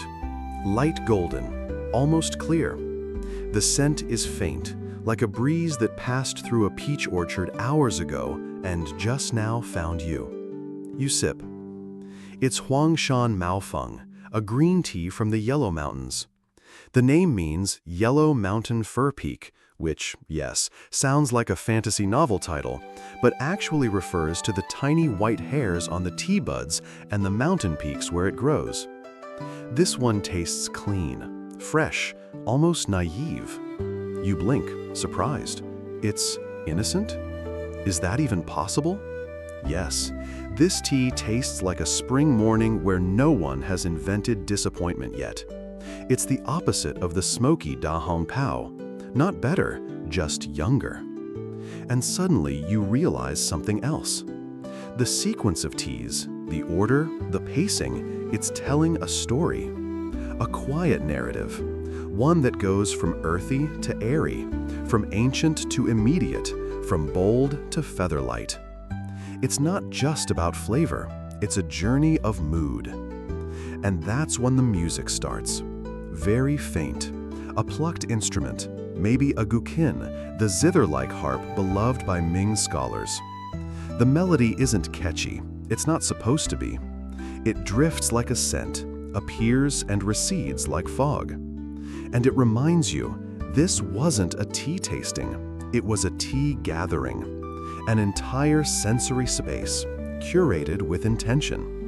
Light golden, almost clear. The scent is faint, like a breeze that passed through a peach orchard hours ago and just now found you. You sip. It's Huangshan Maofeng, a green tea from the Yellow Mountains. The name means Yellow Mountain Fir Peak, which, yes, sounds like a fantasy novel title, but actually refers to the tiny white hairs on the tea buds and the mountain peaks where it grows. This one tastes clean, fresh, almost naive. You blink, surprised. It's innocent? Is that even possible? Yes, this tea tastes like a spring morning where no one has invented disappointment yet. It's the opposite of the smoky Da Hong Pao. Not better, just younger. And suddenly you realize something else. The sequence of teas, the order, the pacing, it's telling a story. A quiet narrative, one that goes from earthy to airy, from ancient to immediate, from bold to featherlight. It's not just about flavor, it's a journey of mood. And that's when the music starts. Very faint, a plucked instrument, maybe a guqin, the zither-like harp beloved by Ming scholars. The melody isn't catchy, it's not supposed to be. It drifts like a scent, appears and recedes like fog. And it reminds you, this wasn't a tea tasting, it was a tea gathering, an entire sensory space, curated with intention.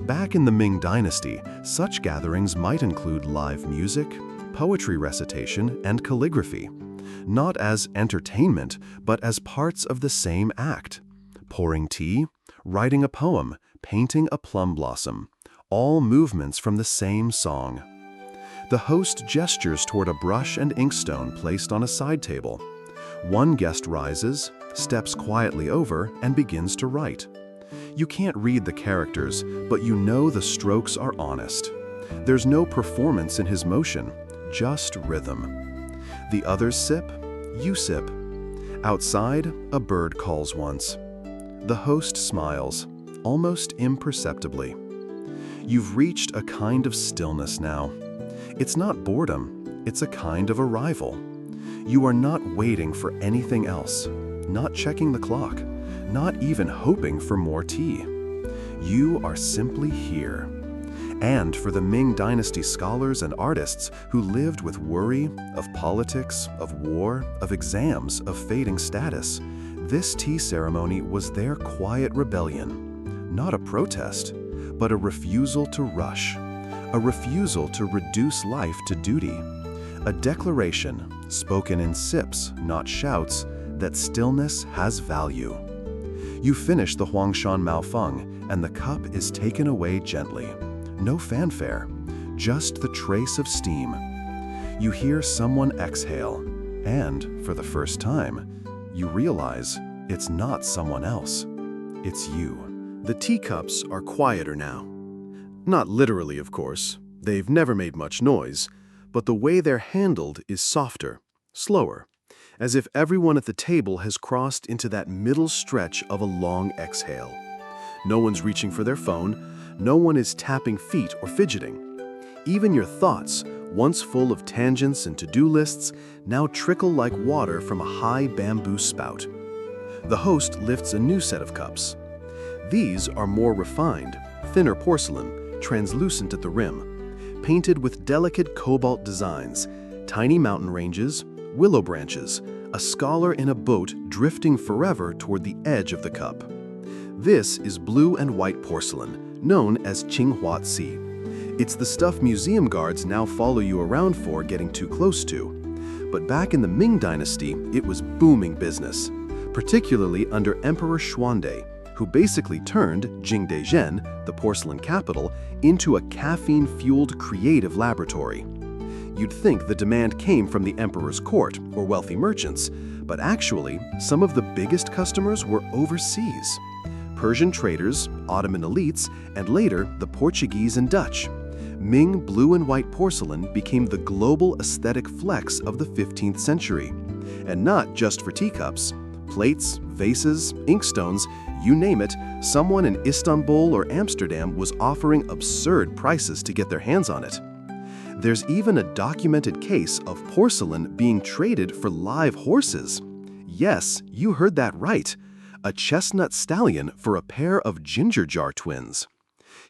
Back in the Ming Dynasty, such gatherings might include live music, poetry recitation, and calligraphy, not as entertainment, but as parts of the same act. Pouring tea, writing a poem, painting a plum blossom, all movements from the same song. The host gestures toward a brush and inkstone placed on a side table. One guest rises, steps quietly over, and begins to write. You can't read the characters, but you know the strokes are honest. There's no performance in his motion, just rhythm. The others sip, you sip. Outside, a bird calls once. The host smiles, almost imperceptibly. You've reached a kind of stillness now. It's not boredom, it's a kind of arrival. You are not waiting for anything else, not checking the clock, not even hoping for more tea. You are simply here. And for the Ming Dynasty scholars and artists who lived with worry of politics, of war, of exams, of fading status, this tea ceremony was their quiet rebellion. Not a protest, but a refusal to rush, a refusal to reduce life to duty, a declaration, spoken in sips, not shouts, that stillness has value. You finish the Huangshan Maofeng, and the cup is taken away gently. No fanfare, just the trace of steam. You hear someone exhale, and, for the first time, you realize it's not someone else, it's you. The teacups are quieter now. Not literally, of course. They've never made much noise, but the way they're handled is softer, slower, as if everyone at the table has crossed into that middle stretch of a long exhale. No one's reaching for their phone, no one is tapping feet or fidgeting. Even your thoughts, once full of tangents and to-do lists, now trickle like water from a high bamboo spout. The host lifts a new set of cups. These are more refined, thinner porcelain, translucent at the rim, painted with delicate cobalt designs, tiny mountain ranges, willow branches, a scholar in a boat drifting forever toward the edge of the cup. This is blue and white porcelain, known as Qinghua Ci. It's the stuff museum guards now follow you around for getting too close to. But back in the Ming Dynasty, it was booming business, particularly under Emperor Xuande, who basically turned Jingdezhen, the porcelain capital, into a caffeine-fueled creative laboratory. You'd think the demand came from the emperor's court or wealthy merchants, but actually, some of the biggest customers were overseas. Persian traders, Ottoman elites, and later the Portuguese and Dutch. Ming blue and white porcelain became the global aesthetic flex of the 15th century. And not just for teacups. Plates, vases, inkstones, you name it, someone in Istanbul or Amsterdam was offering absurd prices to get their hands on it. There's even a documented case of porcelain being traded for live horses. Yes, you heard that right. A chestnut stallion for a pair of ginger jar twins.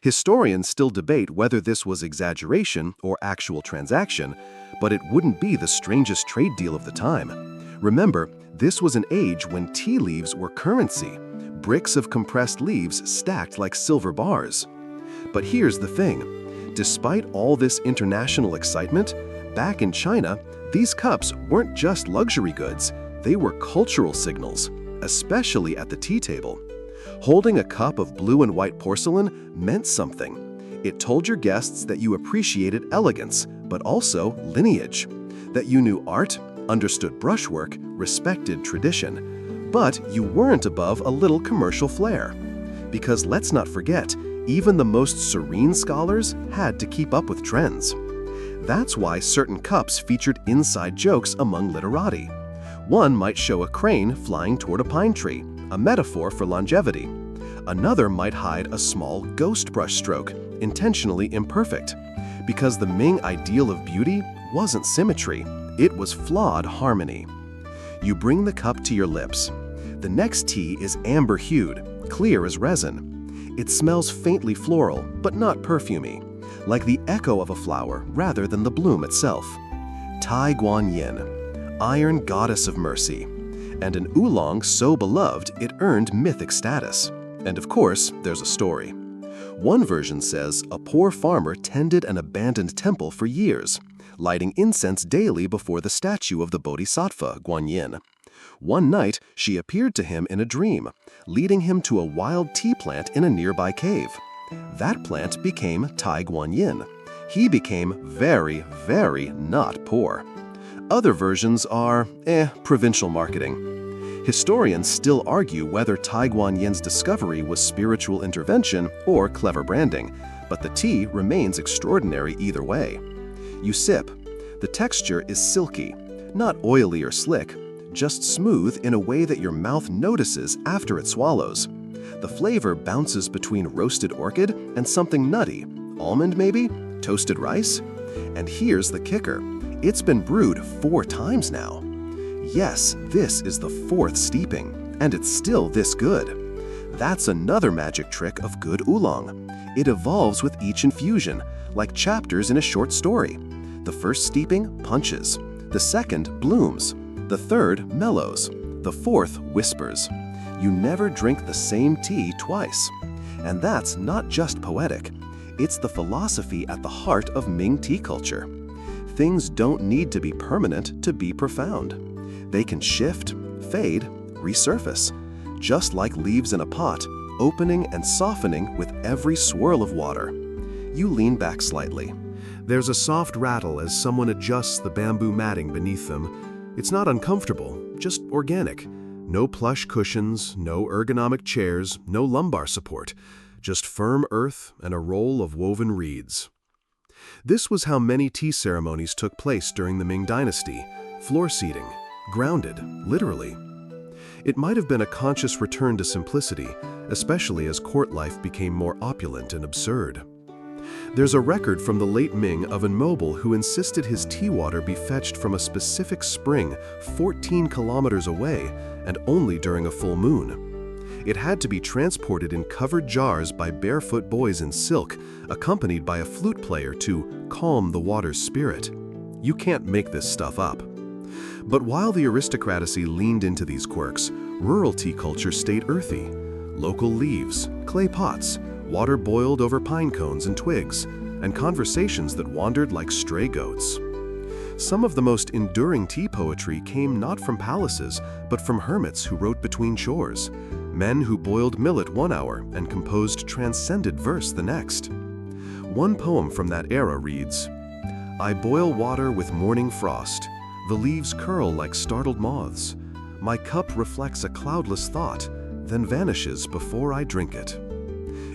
Historians still debate whether this was exaggeration or actual transaction, but it wouldn't be the strangest trade deal of the time. Remember, this was an age when tea leaves were currency, bricks of compressed leaves stacked like silver bars. But here's the thing. Despite all this international excitement, back in China, these cups weren't just luxury goods, they were cultural signals, especially at the tea table. Holding a cup of blue and white porcelain meant something. It told your guests that you appreciated elegance, but also lineage, that you knew art, understood brushwork, respected tradition, but you weren't above a little commercial flair. Because let's not forget, even the most serene scholars had to keep up with trends. That's why certain cups featured inside jokes among literati. One might show a crane flying toward a pine tree, a metaphor for longevity. Another might hide a small ghost brush stroke, intentionally imperfect. Because the Ming ideal of beauty wasn't symmetry, it was flawed harmony. You bring the cup to your lips. The next tea is amber-hued, clear as resin. It smells faintly floral, but not perfumey, like the echo of a flower rather than the bloom itself. Tai Guanyin, iron goddess of mercy, and an oolong so beloved it earned mythic status. And of course, there's a story. One version says a poor farmer tended an abandoned temple for years, lighting incense daily before the statue of the Bodhisattva, Guanyin. One night, she appeared to him in a dream, leading him to a wild tea plant in a nearby cave. That plant became Tai Guanyin. He became very, very not poor. Other versions are, provincial marketing. Historians still argue whether Tai Guanyin's discovery was spiritual intervention or clever branding, but the tea remains extraordinary either way. You sip. The texture is silky, not oily or slick, just smooth in a way that your mouth notices after it swallows. The flavor bounces between roasted orchid and something nutty, almond maybe, toasted rice. And here's the kicker. It's been brewed 4 times now. Yes, this is the 4th steeping, and it's still this good. That's another magic trick of good oolong. It evolves with each infusion, like chapters in a short story. The first steeping punches, the second blooms, the third mellows, the 4th whispers. You never drink the same tea twice. And that's not just poetic. It's the philosophy at the heart of Ming tea culture. Things don't need to be permanent to be profound. They can shift, fade, resurface, just like leaves in a pot, opening and softening with every swirl of water. You lean back slightly. There's a soft rattle as someone adjusts the bamboo matting beneath them. It's not uncomfortable, just organic. No plush cushions, no ergonomic chairs, no lumbar support, just firm earth and a roll of woven reeds. This was how many tea ceremonies took place during the Ming Dynasty, floor seating, grounded, literally. It might have been a conscious return to simplicity, especially as court life became more opulent and absurd. There's a record from the late Ming of a noble who insisted his tea water be fetched from a specific spring 14 kilometers away and only during a full moon. It had to be transported in covered jars by barefoot boys in silk, accompanied by a flute player to calm the water's spirit. You can't make this stuff up. But while the aristocracy leaned into these quirks, rural tea culture stayed earthy. Local leaves, clay pots, water boiled over pine cones and twigs, and conversations that wandered like stray goats. Some of the most enduring tea poetry came not from palaces, but from hermits who wrote between chores, men who boiled millet 1 hour and composed transcended verse the next. One poem from that era reads, "I boil water with morning frost. The leaves curl like startled moths. My cup reflects a cloudless thought, then vanishes before I drink it."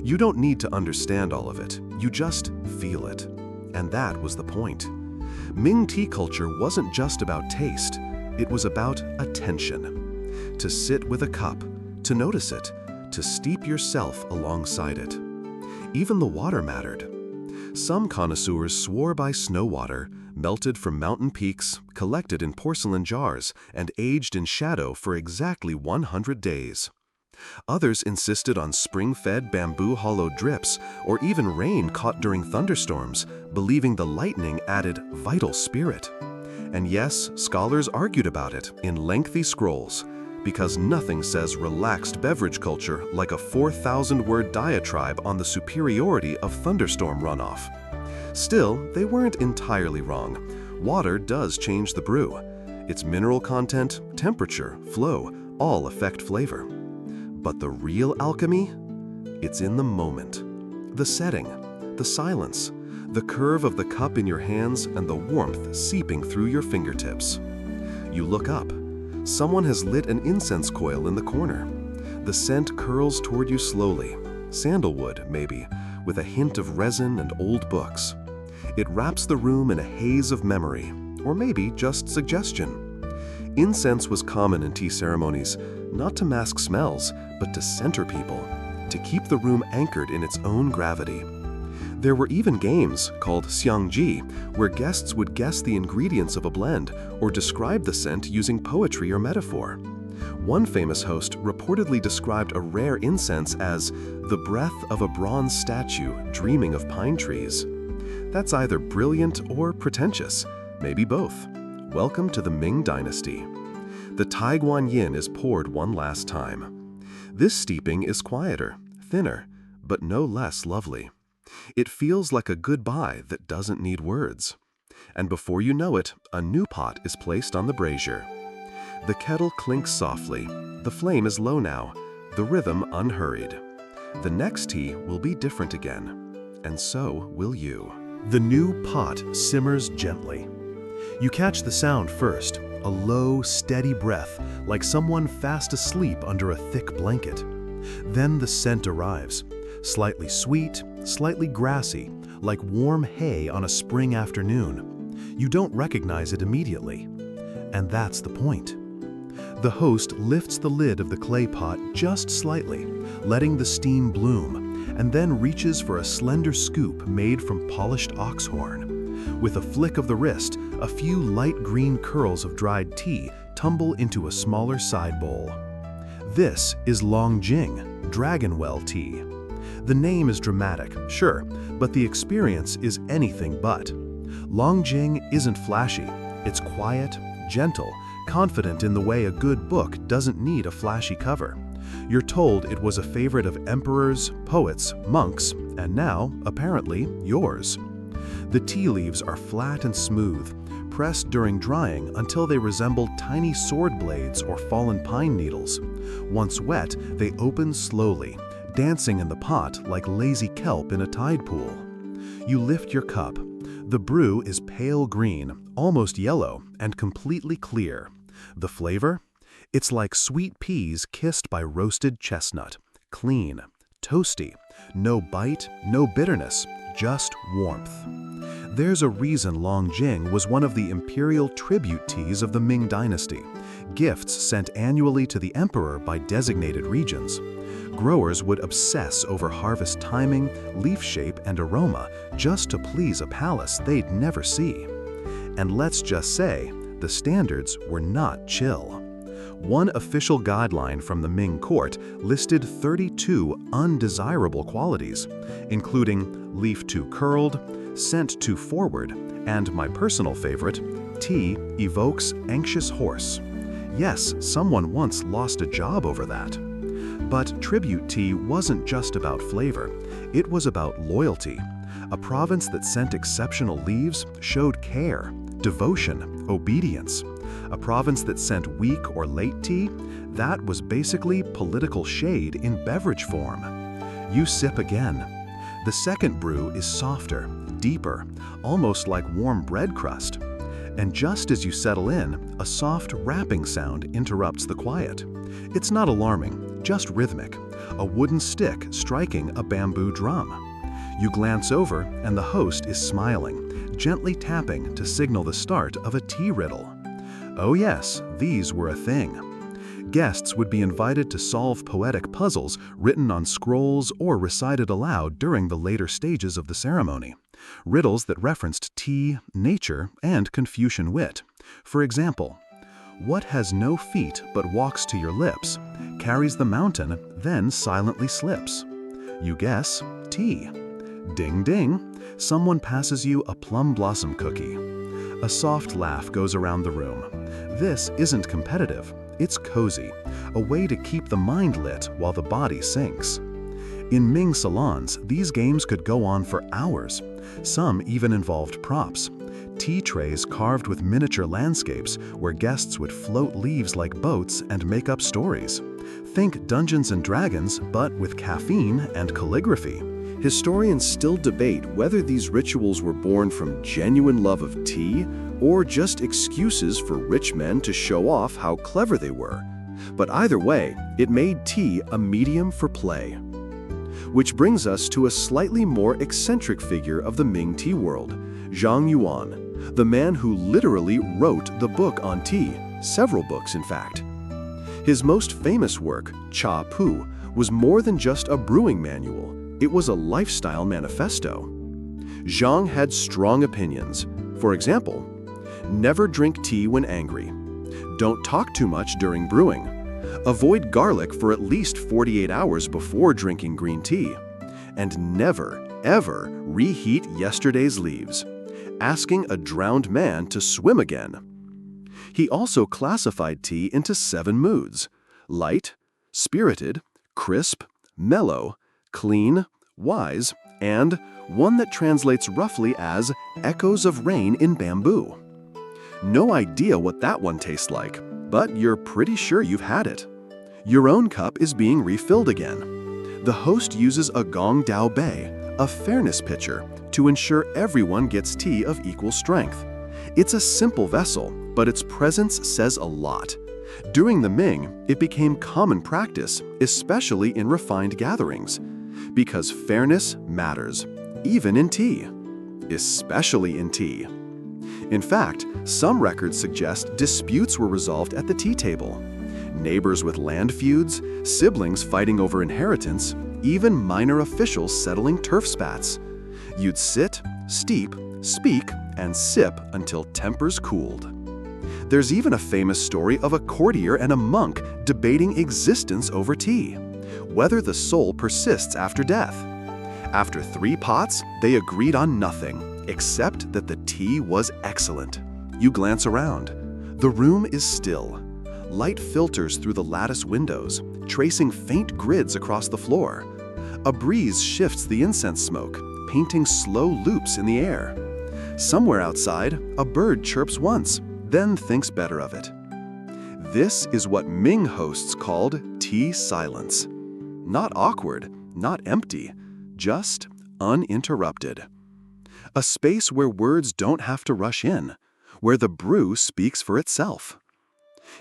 You don't need to understand all of it, you just feel it. And that was the point. Ming tea culture wasn't just about taste, it was about attention. To sit with a cup, to notice it, to steep yourself alongside it. Even the water mattered. Some connoisseurs swore by snow water, melted from mountain peaks, collected in porcelain jars, and aged in shadow for exactly 100 days. Others insisted on spring-fed bamboo hollow drips, or even rain caught during thunderstorms, believing the lightning added vital spirit. And yes, scholars argued about it in lengthy scrolls, because nothing says relaxed beverage culture like a 4,000-word diatribe on the superiority of thunderstorm runoff. Still, they weren't entirely wrong. Water does change the brew. Its mineral content, temperature, flow, all affect flavor. But the real alchemy? It's in the moment. The setting, the silence, the curve of the cup in your hands, and the warmth seeping through your fingertips. You look up. Someone has lit an incense coil in the corner. The scent curls toward you slowly. Sandalwood, maybe, with a hint of resin and old books. It wraps the room in a haze of memory, or maybe just suggestion. Incense was common in tea ceremonies, not to mask smells, but to center people, to keep the room anchored in its own gravity. There were even games, called xiangji, where guests would guess the ingredients of a blend or describe the scent using poetry or metaphor. One famous host reportedly described a rare incense as the breath of a bronze statue dreaming of pine trees. That's either brilliant or pretentious, maybe both. Welcome to the Ming Dynasty. The Taiguan yin is poured one last time. This steeping is quieter, thinner, but no less lovely. It feels like a goodbye that doesn't need words. And before you know it, a new pot is placed on the brazier. The kettle clinks softly. The flame is low now, the rhythm unhurried. The next tea will be different again, and so will you. The new pot simmers gently. You catch the sound first, a low, steady breath, like someone fast asleep under a thick blanket. Then the scent arrives, slightly sweet, slightly grassy, like warm hay on a spring afternoon. You don't recognize it immediately. And that's the point. The host lifts the lid of the clay pot just slightly, letting the steam bloom, and then reaches for a slender scoop made from polished ox horn. With a flick of the wrist, a few light green curls of dried tea tumble into a smaller side bowl. This is Longjing, Dragonwell tea. The name is dramatic, sure, but the experience is anything but. Longjing isn't flashy. It's quiet, gentle, confident in the way a good book doesn't need a flashy cover. You're told it was a favorite of emperors, poets, monks, and now, apparently, yours. The tea leaves are flat and smooth, pressed during drying until they resemble tiny sword blades or fallen pine needles. Once wet, they open slowly, dancing in the pot like lazy kelp in a tide pool. You lift your cup. The brew is pale green, almost yellow, and completely clear. The flavor? It's like sweet peas kissed by roasted chestnut. Clean, toasty, no bite, no bitterness, just warmth. There's a reason Longjing was one of the imperial tribute teas of the Ming Dynasty, gifts sent annually to the emperor by designated regions. Growers would obsess over harvest timing, leaf shape, and aroma just to please a palace they'd never see. And let's just say, the standards were not chill. One official guideline from the Ming court listed 32 undesirable qualities, including leaf too curled, scent too forward, and my personal favorite, tea evokes anxious horse. Yes, someone once lost a job over that. But tribute tea wasn't just about flavor, it was about loyalty. A province that sent exceptional leaves showed care, devotion, obedience. A province that sent weak or late tea, that was basically political shade in beverage form. You sip again. The second brew is softer, deeper, almost like warm bread crust. And just as you settle in, a soft rapping sound interrupts the quiet. It's not alarming, just rhythmic, a wooden stick striking a bamboo drum. You glance over and the host is smiling, gently tapping to signal the start of a tea riddle. Oh yes, these were a thing. Guests would be invited to solve poetic puzzles written on scrolls or recited aloud during the later stages of the ceremony. Riddles that referenced tea, nature, and Confucian wit. For example, what has no feet but walks to your lips, carries the mountain, then silently slips? You guess, tea. Ding ding, someone passes you a plum blossom cookie. A soft laugh goes around the room. This isn't competitive, it's cozy, a way to keep the mind lit while the body sinks. In Ming salons, these games could go on for hours. Some even involved props. Tea trays carved with miniature landscapes where guests would float leaves like boats and make up stories. Think Dungeons and Dragons, but with caffeine and calligraphy. Historians still debate whether these rituals were born from genuine love of tea or just excuses for rich men to show off how clever they were. But either way, it made tea a medium for play. Which brings us to a slightly more eccentric figure of the Ming tea world, Zhang Yuan, the man who literally wrote the book on tea, several books in fact. His most famous work, Cha Pu, was more than just a brewing manual. It was a lifestyle manifesto. Zhang had strong opinions. For example, never drink tea when angry. Don't talk too much during brewing. Avoid garlic for at least 48 hours before drinking green tea. And never, ever reheat yesterday's leaves, asking a drowned man to swim again. He also classified tea into 7 moods: light, spirited, crisp, mellow, clean, wise, and one that translates roughly as echoes of rain in bamboo. No idea what that one tastes like, but you're pretty sure you've had it. Your own cup is being refilled again. The host uses a gong dao bei, a fairness pitcher, to ensure everyone gets tea of equal strength. It's a simple vessel, but its presence says a lot. During the Ming, it became common practice, especially in refined gatherings, because fairness matters, even in tea, especially in tea. In fact, some records suggest disputes were resolved at the tea table. Neighbors with land feuds, siblings fighting over inheritance, even minor officials settling turf spats. You'd sit, steep, speak, and sip until tempers cooled. There's even a famous story of a courtier and a monk debating existence over tea, whether the soul persists after death. After 3 pots, they agreed on nothing, except that the tea was excellent. You glance around. The room is still. Light filters through the lattice windows, tracing faint grids across the floor. A breeze shifts the incense smoke, painting slow loops in the air. Somewhere outside, a bird chirps once, then thinks better of it. This is what Ming hosts called tea silence. Not awkward, not empty, just uninterrupted. A space where words don't have to rush in, where the brew speaks for itself.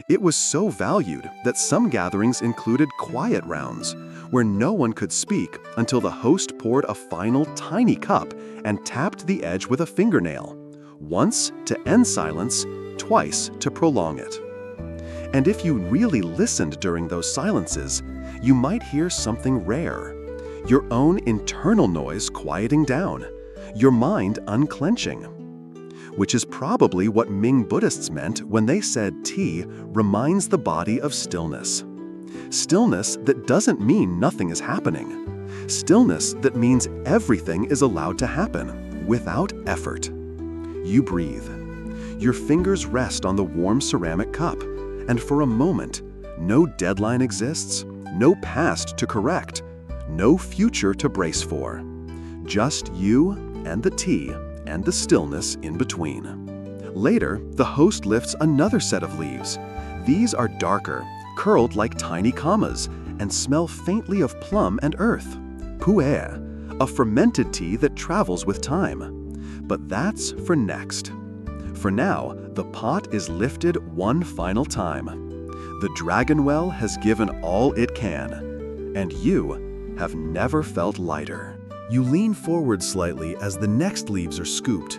It was so valued that some gatherings included quiet rounds, where no one could speak until the host poured a final tiny cup and tapped the edge with a fingernail, once to end silence, twice to prolong it. And if you really listened during those silences, you might hear something rare, your own internal noise quieting down, your mind unclenching. Which is probably what Ming Buddhists meant when they said tea reminds the body of stillness. Stillness that doesn't mean nothing is happening. Stillness that means everything is allowed to happen, without effort. You breathe. Your fingers rest on the warm ceramic cup, and for a moment, no deadline exists, no past to correct, no future to brace for. Just you and the tea and the stillness in between. Later, the host lifts another set of leaves. These are darker, curled like tiny commas, and smell faintly of plum and earth. Pu'er, a fermented tea that travels with time. But that's for next. For now, the pot is lifted one final time. The dragon well has given all it can, and you have never felt lighter. You lean forward slightly as the next leaves are scooped,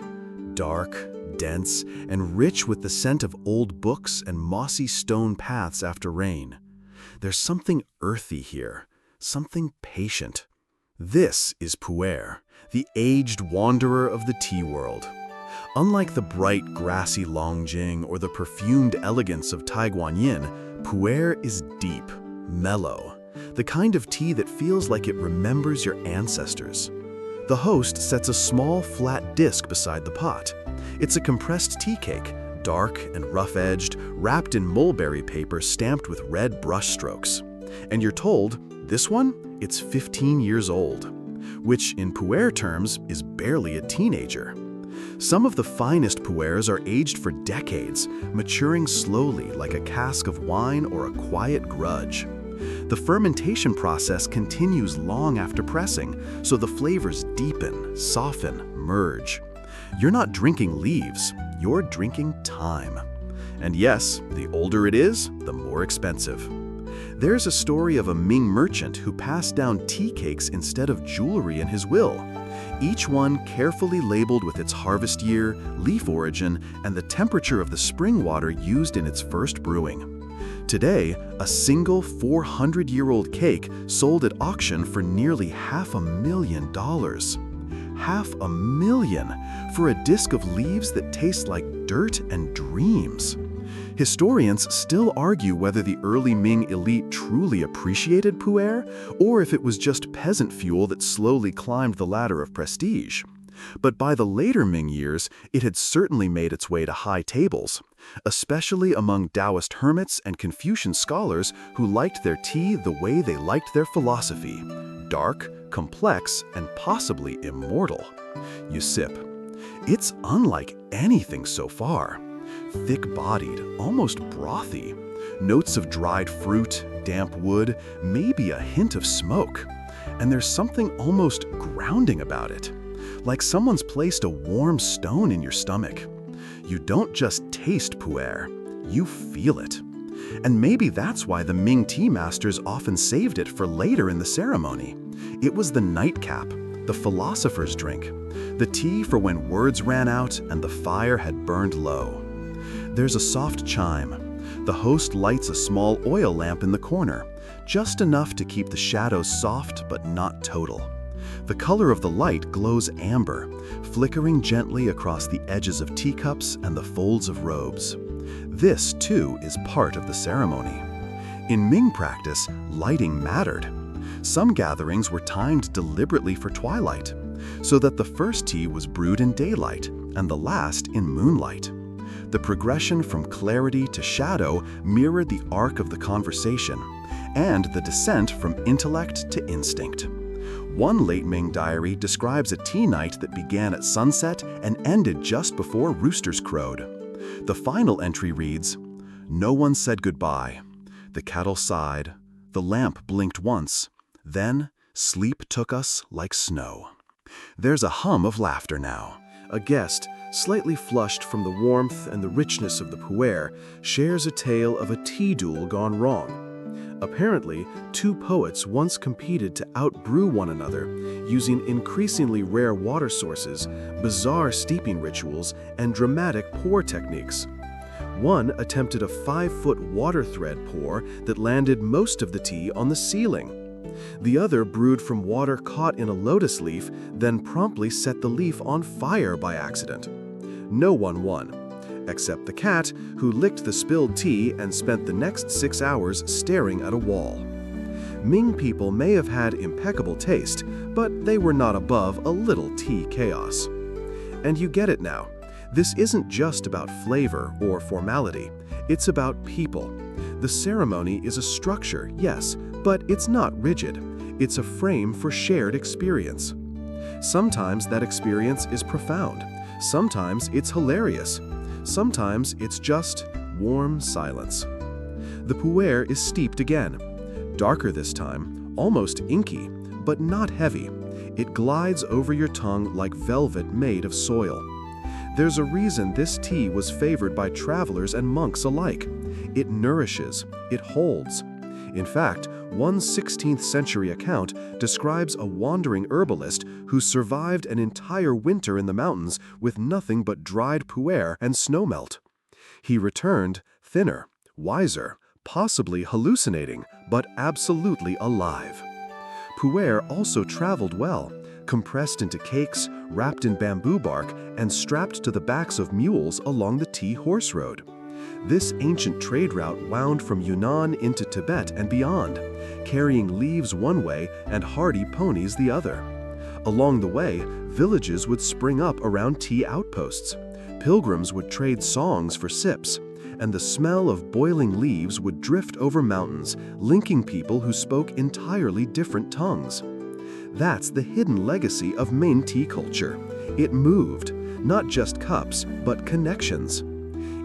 dark, dense, and rich with the scent of old books and mossy stone paths after rain. There's something earthy here, something patient. This is Pu'er, the aged wanderer of the tea world. Unlike the bright, grassy Longjing or the perfumed elegance of Taiguanyin, Pu'er is deep, mellow, the kind of tea that feels like it remembers your ancestors. The host sets a small, flat disc beside the pot. It's a compressed tea cake, dark and rough-edged, wrapped in mulberry paper stamped with red brush strokes. And you're told, this one, it's 15 years old, which in Pu'er terms is barely a teenager. Some of the finest Pu'ers are aged for decades, maturing slowly like a cask of wine or a quiet grudge. The fermentation process continues long after pressing, so the flavors deepen, soften, merge. You're not drinking leaves, you're drinking time. And yes, the older it is, the more expensive. There's a story of a Ming merchant who passed down tea cakes instead of jewelry in his will. Each one carefully labeled with its harvest year, leaf origin, and the temperature of the spring water used in its first brewing. Today, a single 400-year-old cake sold at auction for nearly $500,000. $500,000 for a disc of leaves that taste like dirt and dreams. Historians still argue whether the early Ming elite truly appreciated Pu'er, or if it was just peasant fuel that slowly climbed the ladder of prestige. But by the later Ming years, it had certainly made its way to high tables, especially among Taoist hermits and Confucian scholars who liked their tea the way they liked their philosophy: dark, complex, and possibly immortal. You sip. It's unlike anything so far. Thick-bodied, almost brothy. Notes of dried fruit, damp wood, maybe a hint of smoke. And there's something almost grounding about it, like someone's placed a warm stone in your stomach. You don't just taste Pu'er, you feel it. And maybe that's why the Ming tea masters often saved it for later in the ceremony. It was the nightcap, the philosopher's drink, the tea for when words ran out and the fire had burned low. There's a soft chime. The host lights a small oil lamp in the corner, just enough to keep the shadows soft but not total. The color of the light glows amber, flickering gently across the edges of teacups and the folds of robes. This, too, is part of the ceremony. In Ming practice, lighting mattered. Some gatherings were timed deliberately for twilight, so that the first tea was brewed in daylight and the last in moonlight. The progression from clarity to shadow mirrored the arc of the conversation, and the descent from intellect to instinct. One late Ming diary describes a tea night that began at sunset and ended just before roosters crowed. The final entry reads, "No one said goodbye. The kettle sighed. The lamp blinked once. Then sleep took us like snow." There's a hum of laughter now. A guest, slightly flushed from the warmth and the richness of the Pu'er, shares a tale of a tea duel gone wrong. Apparently, two poets once competed to outbrew one another, using increasingly rare water sources, bizarre steeping rituals, and dramatic pour techniques. One attempted a 5-foot water thread pour that landed most of the tea on the ceiling. The other brewed from water caught in a lotus leaf, then promptly set the leaf on fire by accident. No one won, except the cat, who licked the spilled tea and spent the next 6 hours staring at a wall. Ming people may have had impeccable taste, but they were not above a little tea chaos. And you get it now. This isn't just about flavor or formality. It's about people. The ceremony is a structure, yes, But it's not rigid. It's a frame for shared experience. Sometimes that experience is profound. Sometimes it's hilarious. Sometimes it's just warm silence. The pu'er is steeped again. Darker this time, almost inky, but not heavy. It glides over your tongue like velvet made of soil. There's a reason this tea was favored by travelers and monks alike. It nourishes, it holds. In fact, one 16th century account describes a wandering herbalist who survived an entire winter in the mountains with nothing but dried pu'er and snowmelt. He returned thinner, wiser, possibly hallucinating, but absolutely alive. Pu'er also traveled well, compressed into cakes, wrapped in bamboo bark, and strapped to the backs of mules along the tea horse road. This ancient trade route wound from Yunnan into Tibet and beyond, carrying leaves one way and hardy ponies the other. Along the way, villages would spring up around tea outposts. Pilgrims would trade songs for sips, and the smell of boiling leaves would drift over mountains, linking people who spoke entirely different tongues. That's the hidden legacy of Ming tea culture. It moved, not just cups, but connections.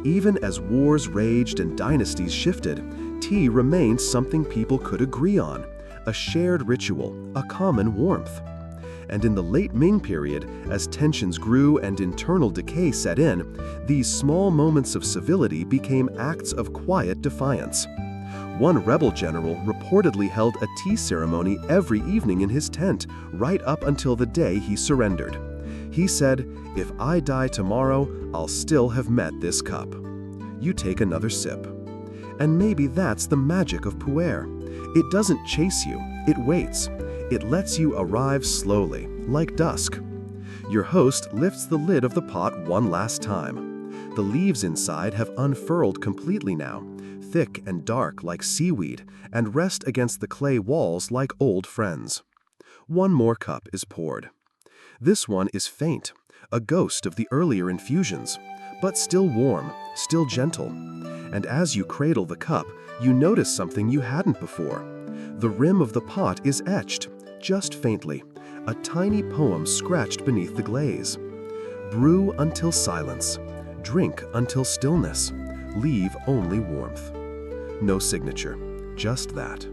Even as wars raged and dynasties shifted, tea remained something people could agree on, a shared ritual, a common warmth. And in the late Ming period, as tensions grew and internal decay set in, these small moments of civility became acts of quiet defiance. One rebel general reportedly held a tea ceremony every evening in his tent, right up until the day he surrendered. He said, "If I die tomorrow, I'll still have met this cup." You take another sip. And maybe that's the magic of pu'er. It doesn't chase you, it waits. It lets you arrive slowly, like dusk. Your host lifts the lid of the pot one last time. The leaves inside have unfurled completely now, thick and dark like seaweed, and rest against the clay walls like old friends. One more cup is poured. This one is faint, a ghost of the earlier infusions, but still warm, still gentle. And as you cradle the cup, you notice something you hadn't before. The rim of the pot is etched, just faintly, a tiny poem scratched beneath the glaze. Brew until silence, drink until stillness, leave only warmth. No signature, just that.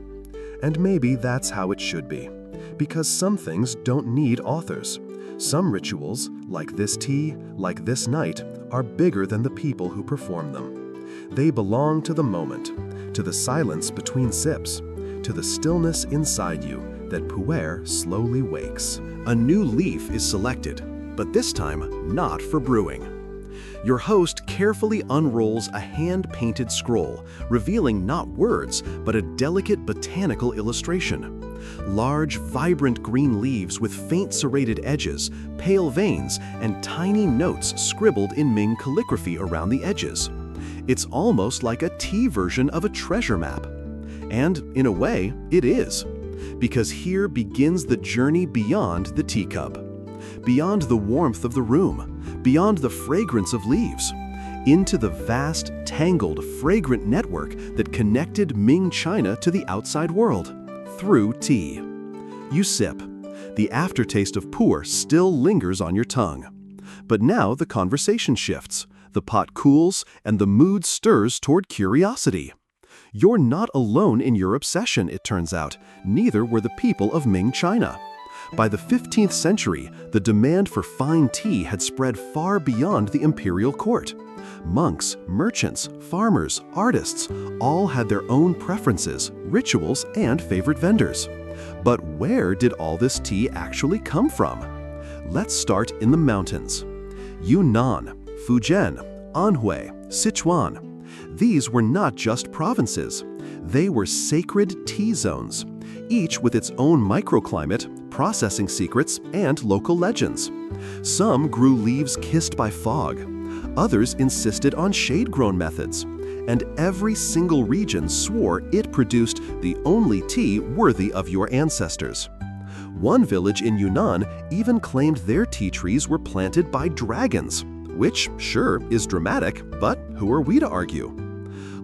And maybe that's how it should be, because some things don't need authors. Some rituals, like this tea, like this night, are bigger than the people who perform them. They belong to the moment, to the silence between sips, to the stillness inside you that pu'er slowly wakes. A new leaf is selected, but this time not for brewing. Your host carefully unrolls a hand-painted scroll, revealing not words, but a delicate botanical illustration. Large, vibrant green leaves with faint serrated edges, pale veins, and tiny notes scribbled in Ming calligraphy around the edges. It's almost like a tea version of a treasure map. And, in a way, it is. Because here begins the journey beyond the teacup. Beyond the warmth of the room, beyond the fragrance of leaves, into the vast, tangled, fragrant network that connected Ming China to the outside world, through tea. You sip. The aftertaste of pu'er still lingers on your tongue. But now the conversation shifts, the pot cools, and the mood stirs toward curiosity. You're not alone in your obsession, it turns out. Neither were the people of Ming China. By the 15th century, the demand for fine tea had spread far beyond the imperial court. Monks, merchants, farmers, artists, all had their own preferences, rituals, and favorite vendors. But where did all this tea actually come from? Let's start in the mountains. Yunnan, Fujian, Anhui, Sichuan. These were not just provinces. They were sacred tea zones, each with its own microclimate, processing secrets, and local legends. Some grew leaves kissed by fog. Others insisted on shade-grown methods. And every single region swore it produced the only tea worthy of your ancestors. One village in Yunnan even claimed their tea trees were planted by dragons, which, sure, is dramatic, but who are we to argue?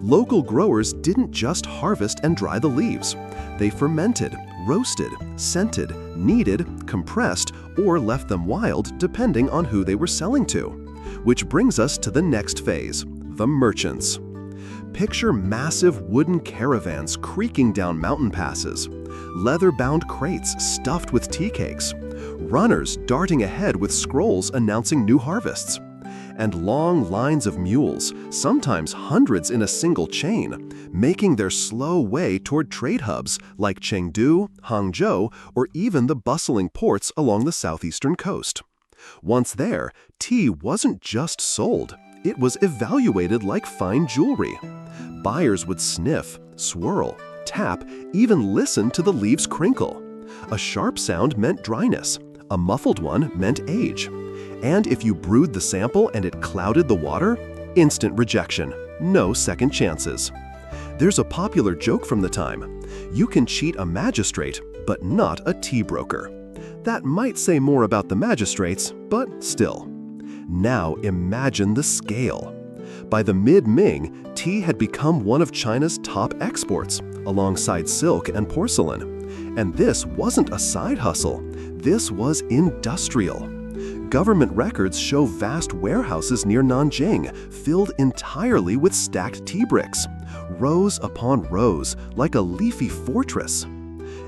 Local growers didn't just harvest and dry the leaves. They fermented, roasted, scented, kneaded, compressed, or left them wild depending on who they were selling to. Which brings us to the next phase, the merchants. Picture massive wooden caravans creaking down mountain passes, leather-bound crates stuffed with tea cakes, runners darting ahead with scrolls announcing new harvests, and long lines of mules, sometimes hundreds in a single chain, making their slow way toward trade hubs like Chengdu, Hangzhou, or even the bustling ports along the southeastern coast. Once there, tea wasn't just sold, it was evaluated like fine jewelry. Buyers would sniff, swirl, tap, even listen to the leaves crinkle. A sharp sound meant dryness, a muffled one meant age. And if you brewed the sample and it clouded the water, instant rejection, no second chances. There's a popular joke from the time. You can cheat a magistrate, but not a tea broker. That might say more about the magistrates, but still. Now imagine the scale. By the mid-Ming, tea had become one of China's top exports, alongside silk and porcelain. And this wasn't a side hustle, this was industrial. Government records show vast warehouses near Nanjing filled entirely with stacked tea bricks, rows upon rows, like a leafy fortress.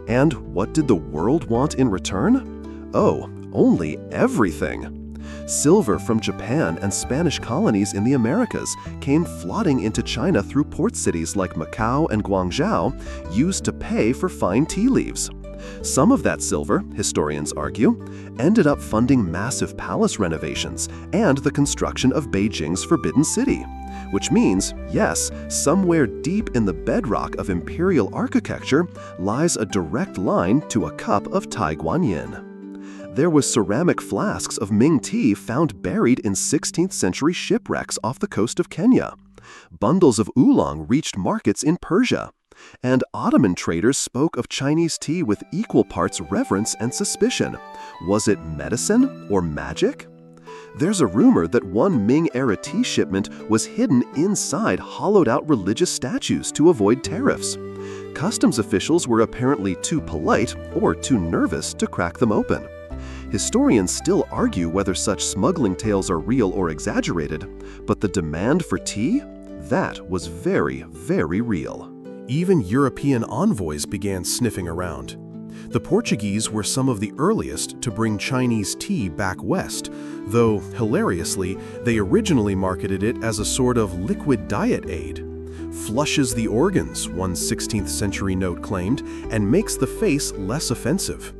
And what did the world want in return? Oh, only everything. Silver from Japan and Spanish colonies in the Americas came flooding into China through port cities like Macau and Guangzhou, used to pay for fine tea leaves. Some of that silver, historians argue, ended up funding massive palace renovations and the construction of Beijing's Forbidden City. Which means, yes, somewhere deep in the bedrock of imperial architecture lies a direct line to a cup of Tai Guanyin. There were ceramic flasks of Ming tea found buried in 16th century shipwrecks off the coast of Kenya. Bundles of oolong reached markets in Persia. And Ottoman traders spoke of Chinese tea with equal parts reverence and suspicion. Was it medicine or magic? There's a rumor that one Ming-era tea shipment was hidden inside hollowed-out religious statues to avoid tariffs. Customs officials were apparently too polite or too nervous to crack them open. Historians still argue whether such smuggling tales are real or exaggerated, but the demand for tea? That was very, very real. Even European envoys began sniffing around. The Portuguese were some of the earliest to bring Chinese tea back west, though, hilariously, they originally marketed it as a sort of liquid diet aid. Flushes the organs, one 16th century note claimed, and makes the face less offensive.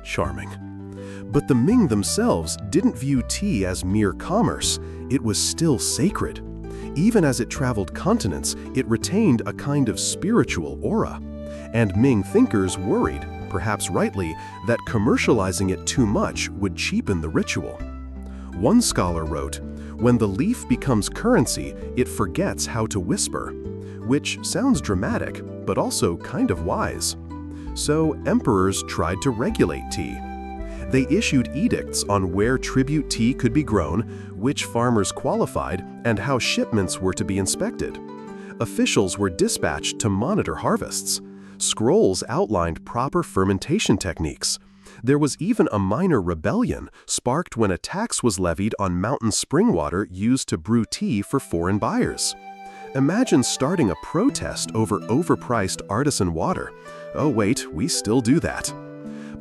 Charming. But the Ming themselves didn't view tea as mere commerce. It was still sacred. Even as it traveled continents, it retained a kind of spiritual aura. And Ming thinkers worried, perhaps rightly, that commercializing it too much would cheapen the ritual. One scholar wrote, "When the leaf becomes currency, it forgets how to whisper," which sounds dramatic, but also kind of wise. So emperors tried to regulate tea. They issued edicts on where tribute tea could be grown, which farmers qualified, and how shipments were to be inspected. Officials were dispatched to monitor harvests. Scrolls outlined proper fermentation techniques. There was even a minor rebellion sparked when a tax was levied on mountain spring water used to brew tea for foreign buyers. Imagine starting a protest over overpriced artisan water. Oh wait, we still do that.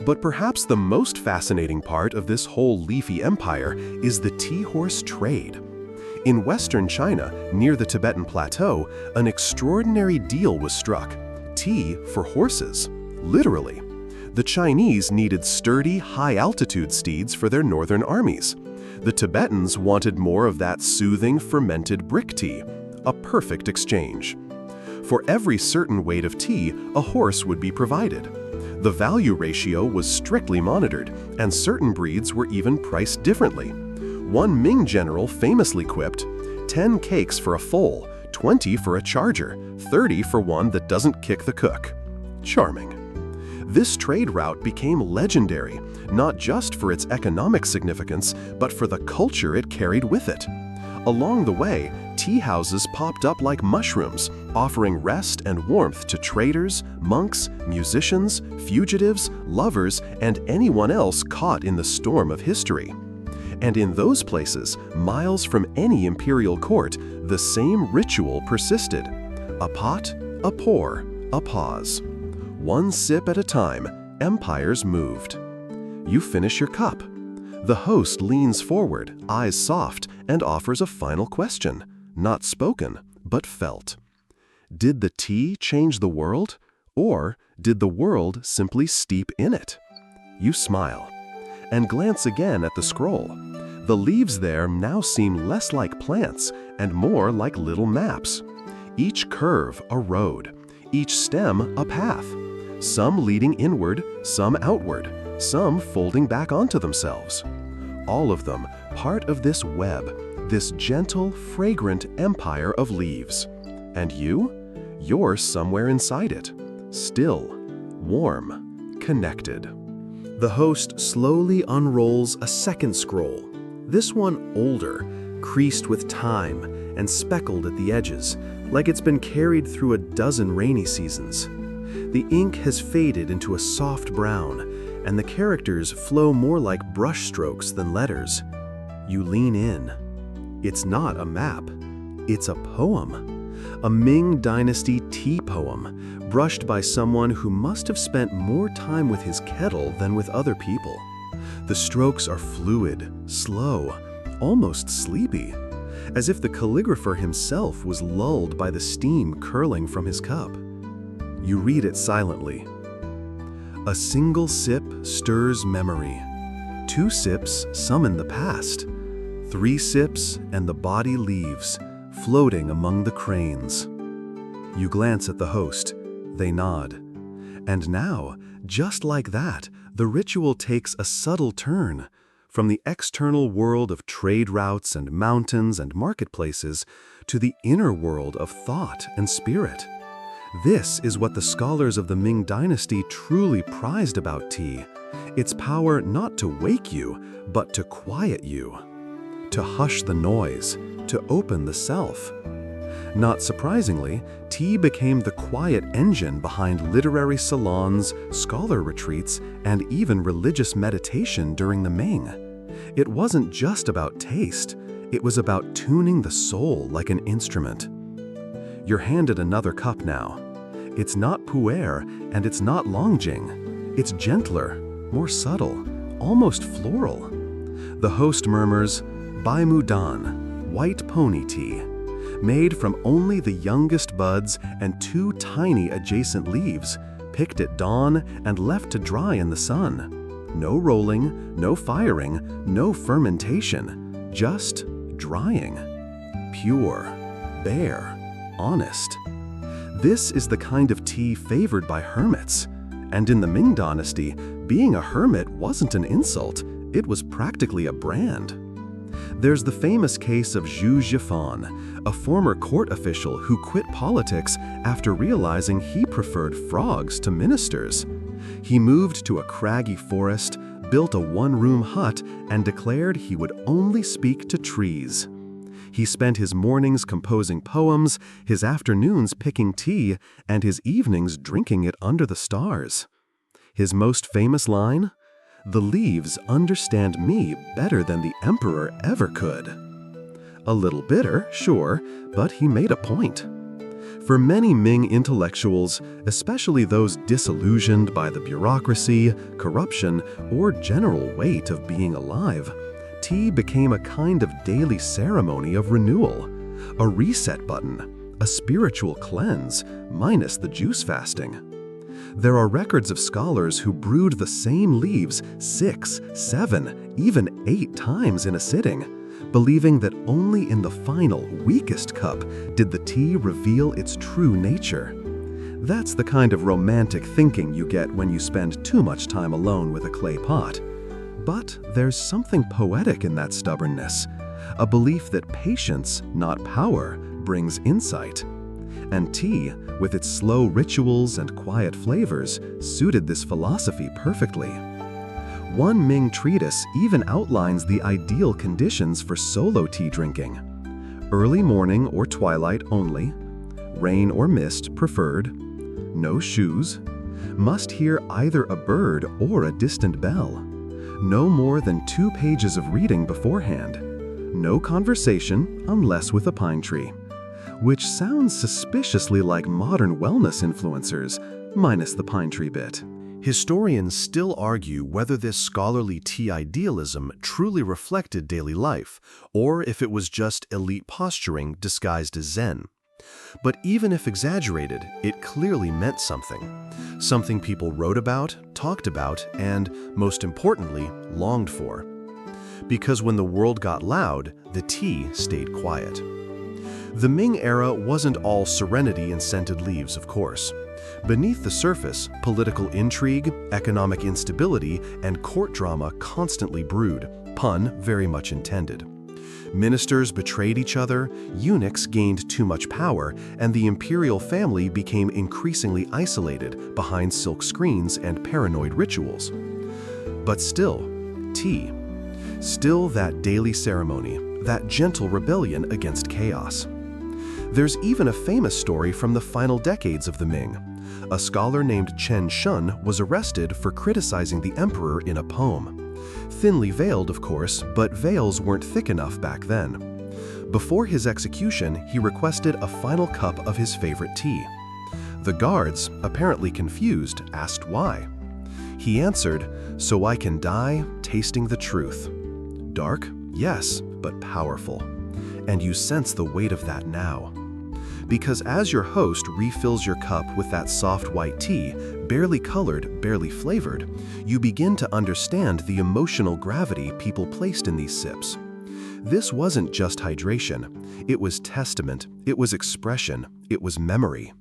But perhaps the most fascinating part of this whole leafy empire is the tea horse trade. In western China, near the Tibetan Plateau, an extraordinary deal was struck. Tea for horses, literally. The Chinese needed sturdy, high-altitude steeds for their northern armies. The Tibetans wanted more of that soothing, fermented brick tea, a perfect exchange. For every certain weight of tea, a horse would be provided. The value ratio was strictly monitored, and certain breeds were even priced differently. One Ming general famously quipped, 10 cakes for a foal, 20 for a charger, 30 for one that doesn't kick the cook. Charming. This trade route became legendary, not just for its economic significance, but for the culture it carried with it. Along the way, tea houses popped up like mushrooms, offering rest and warmth to traders, monks, musicians, fugitives, lovers, and anyone else caught in the storm of history. And in those places, miles from any imperial court, the same ritual persisted. A pot, a pour, a pause. One sip at a time, empires moved. You finish your cup. The host leans forward, eyes soft, and offers a final question, not spoken, but felt. Did the tea change the world, or did the world simply steep in it? You smile, and glance again at the scroll. The leaves there now seem less like plants and more like little maps. Each curve a road, each stem a path, some leading inward, some outward, some folding back onto themselves. All of them part of this web, this gentle, fragrant empire of leaves. And you're somewhere inside it, still, warm, connected. The host slowly unrolls a second scroll, this one older, creased with time and speckled at the edges, like it's been carried through a dozen rainy seasons. The ink has faded into a soft brown, and the characters flow more like brushstrokes than letters. You lean in. It's not a map. It's a poem. A Ming Dynasty tea poem, brushed by someone who must have spent more time with his kettle than with other people. The strokes are fluid, slow, almost sleepy, as if the calligrapher himself was lulled by the steam curling from his cup. You read it silently. A single sip stirs memory. 2 sips summon the past. 3 sips and the body leaves, floating among the cranes. You glance at the host. They nod. And now, just like that, the ritual takes a subtle turn. From the external world of trade routes and mountains and marketplaces to the inner world of thought and spirit. This is what the scholars of the Ming Dynasty truly prized about tea. Its power not to wake you, but to quiet you. To hush the noise, to open the self. Not surprisingly, tea became the quiet engine behind literary salons, scholar retreats, and even religious meditation during the Ming. It wasn't just about taste, it was about tuning the soul like an instrument. You're handed another cup now. It's not pu'er and it's not longjing. It's gentler, more subtle, almost floral. The host murmurs, Bai Mu Dan, white pony tea, made from only the youngest buds and 2 tiny adjacent leaves, picked at dawn and left to dry in the sun. No rolling, no firing, no fermentation, just drying. Pure, bare, honest. This is the kind of tea favored by hermits. And in the Ming Dynasty, being a hermit wasn't an insult, it was practically a brand. There's the famous case of Zhu Zhifan, a former court official who quit politics after realizing he preferred frogs to ministers. He moved to a craggy forest, built a one-room hut, and declared he would only speak to trees. He spent his mornings composing poems, his afternoons picking tea, and his evenings drinking it under the stars. His most famous line? The leaves understand me better than the emperor ever could. A little bitter, sure, but he made a point. For many Ming intellectuals, especially those disillusioned by the bureaucracy, corruption, or general weight of being alive, tea became a kind of daily ceremony of renewal, a reset button, a spiritual cleanse, minus the juice fasting. There are records of scholars who brewed the same leaves 6, 7, even 8 times in a sitting, believing that only in the final, weakest cup did the tea reveal its true nature. That's the kind of romantic thinking you get when you spend too much time alone with a clay pot. But there's something poetic in that stubbornness, a belief that patience, not power, brings insight. And tea, with its slow rituals and quiet flavors, suited this philosophy perfectly. One Ming treatise even outlines the ideal conditions for solo tea drinking. Early morning or twilight only. Rain or mist preferred. No shoes. Must hear either a bird or a distant bell. No more than 2 pages of reading beforehand. No conversation unless with a pine tree. Which sounds suspiciously like modern wellness influencers, minus the pine tree bit. Historians still argue whether this scholarly tea idealism truly reflected daily life, or if it was just elite posturing disguised as Zen. But even if exaggerated, it clearly meant something. Something people wrote about, talked about, and, most importantly, longed for. Because when the world got loud, the tea stayed quiet. The Ming era wasn't all serenity and scented leaves, of course. Beneath the surface, political intrigue, economic instability, and court drama constantly brewed, pun very much intended. Ministers betrayed each other, eunuchs gained too much power, and the imperial family became increasingly isolated behind silk screens and paranoid rituals. But still, tea. Still that daily ceremony, that gentle rebellion against chaos. There's even a famous story from the final decades of the Ming. A scholar named Chen Shun was arrested for criticizing the emperor in a poem. Thinly veiled, of course, but veils weren't thick enough back then. Before his execution, he requested a final cup of his favorite tea. The guards, apparently confused, asked why. He answered, "So I can die tasting the truth." Dark? Yes, but powerful. And you sense the weight of that now. Because as your host refills your cup with that soft white tea, barely colored, barely flavored, you begin to understand the emotional gravity people placed in these sips. This wasn't just hydration. It was testament, it was expression, it was memory.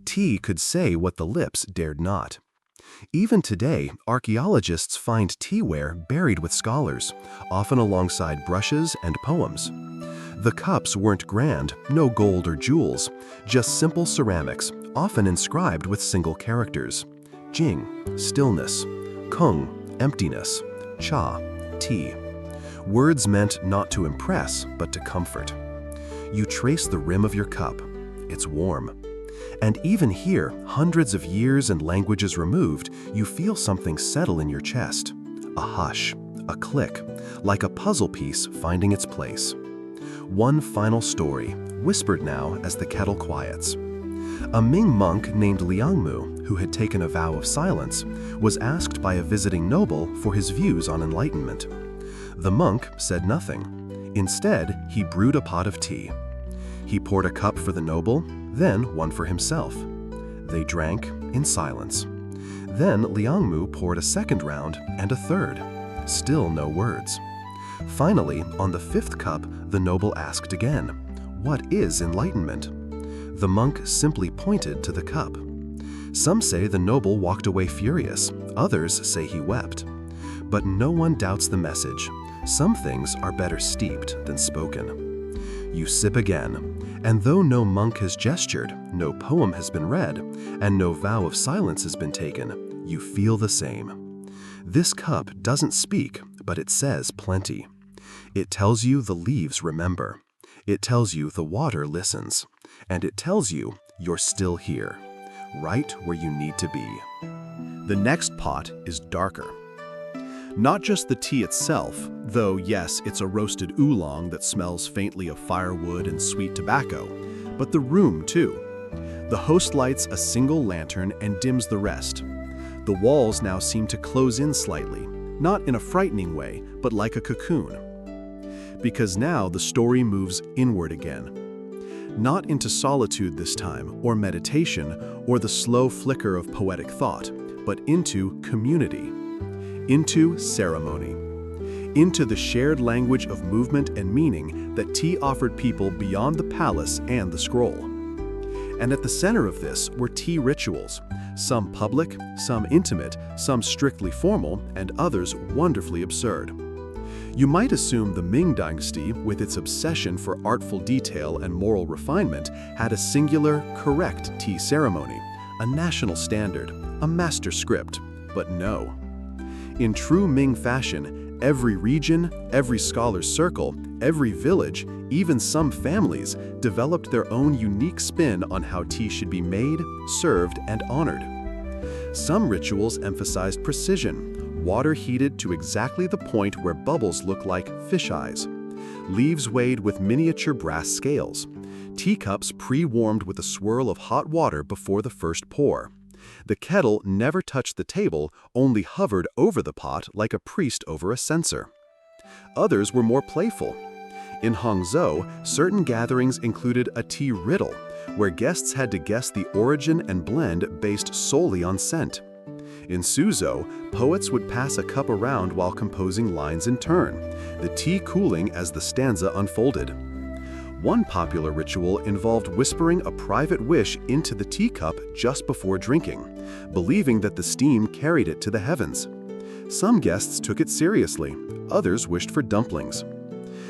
Tea could say what the lips dared not. Even today, archaeologists find teaware buried with scholars, often alongside brushes and poems. The cups weren't grand, no gold or jewels, just simple ceramics, often inscribed with single characters. Jing, stillness. Kung, emptiness. Cha, tea. Words meant not to impress, but to comfort. You trace the rim of your cup. It's warm. And even here, hundreds of years and languages removed, you feel something settle in your chest. A hush, a click, like a puzzle piece finding its place. One final story, whispered now as the kettle quiets. A Ming monk named Liangmu, who had taken a vow of silence, was asked by a visiting noble for his views on enlightenment. The monk said nothing. Instead, he brewed a pot of tea. He poured a cup for the noble, then one for himself. They drank in silence. Then Liangmu poured a second round and a third. Still no words. Finally, on the 5th cup, the noble asked again, "What is enlightenment?" The monk simply pointed to the cup. Some say the noble walked away furious, others say he wept. But no one doubts the message. Some things are better steeped than spoken. You sip again, and though no monk has gestured, no poem has been read, and no vow of silence has been taken, you feel the same. This cup doesn't speak, but it says plenty. It tells you the leaves remember. It tells you the water listens. And it tells you you're still here, right where you need to be. The next pot is darker. Not just the tea itself, though yes, it's a roasted oolong that smells faintly of firewood and sweet tobacco, but the room too. The host lights a single lantern and dims the rest. The walls now seem to close in slightly, not in a frightening way, but like a cocoon. Because now the story moves inward again. Not into solitude this time, or meditation, or the slow flicker of poetic thought, but into community. Into ceremony. Into the shared language of movement and meaning that tea offered people beyond the palace and the scroll. And at the center of this were tea rituals, some public, some intimate, some strictly formal, and others wonderfully absurd. You might assume the Ming Dynasty, with its obsession for artful detail and moral refinement, had a singular, correct tea ceremony, a national standard, a master script, but no. In true Ming fashion, Every region, every scholar's circle, every village, even some families, developed their own unique spin on how tea should be made, served, and honored. Some rituals emphasized precision, water heated to exactly the point where bubbles look like fish eyes, leaves weighed with miniature brass scales, teacups pre-warmed with a swirl of hot water before the first pour. The kettle never touched the table, only hovered over the pot like a priest over a censer. Others were more playful. In Hangzhou, certain gatherings included a tea riddle, where guests had to guess the origin and blend based solely on scent. In Suzhou, poets would pass a cup around while composing lines in turn, the tea cooling as the stanza unfolded. One popular ritual involved whispering a private wish into the teacup just before drinking, believing that the steam carried it to the heavens. Some guests took it seriously, others wished for dumplings.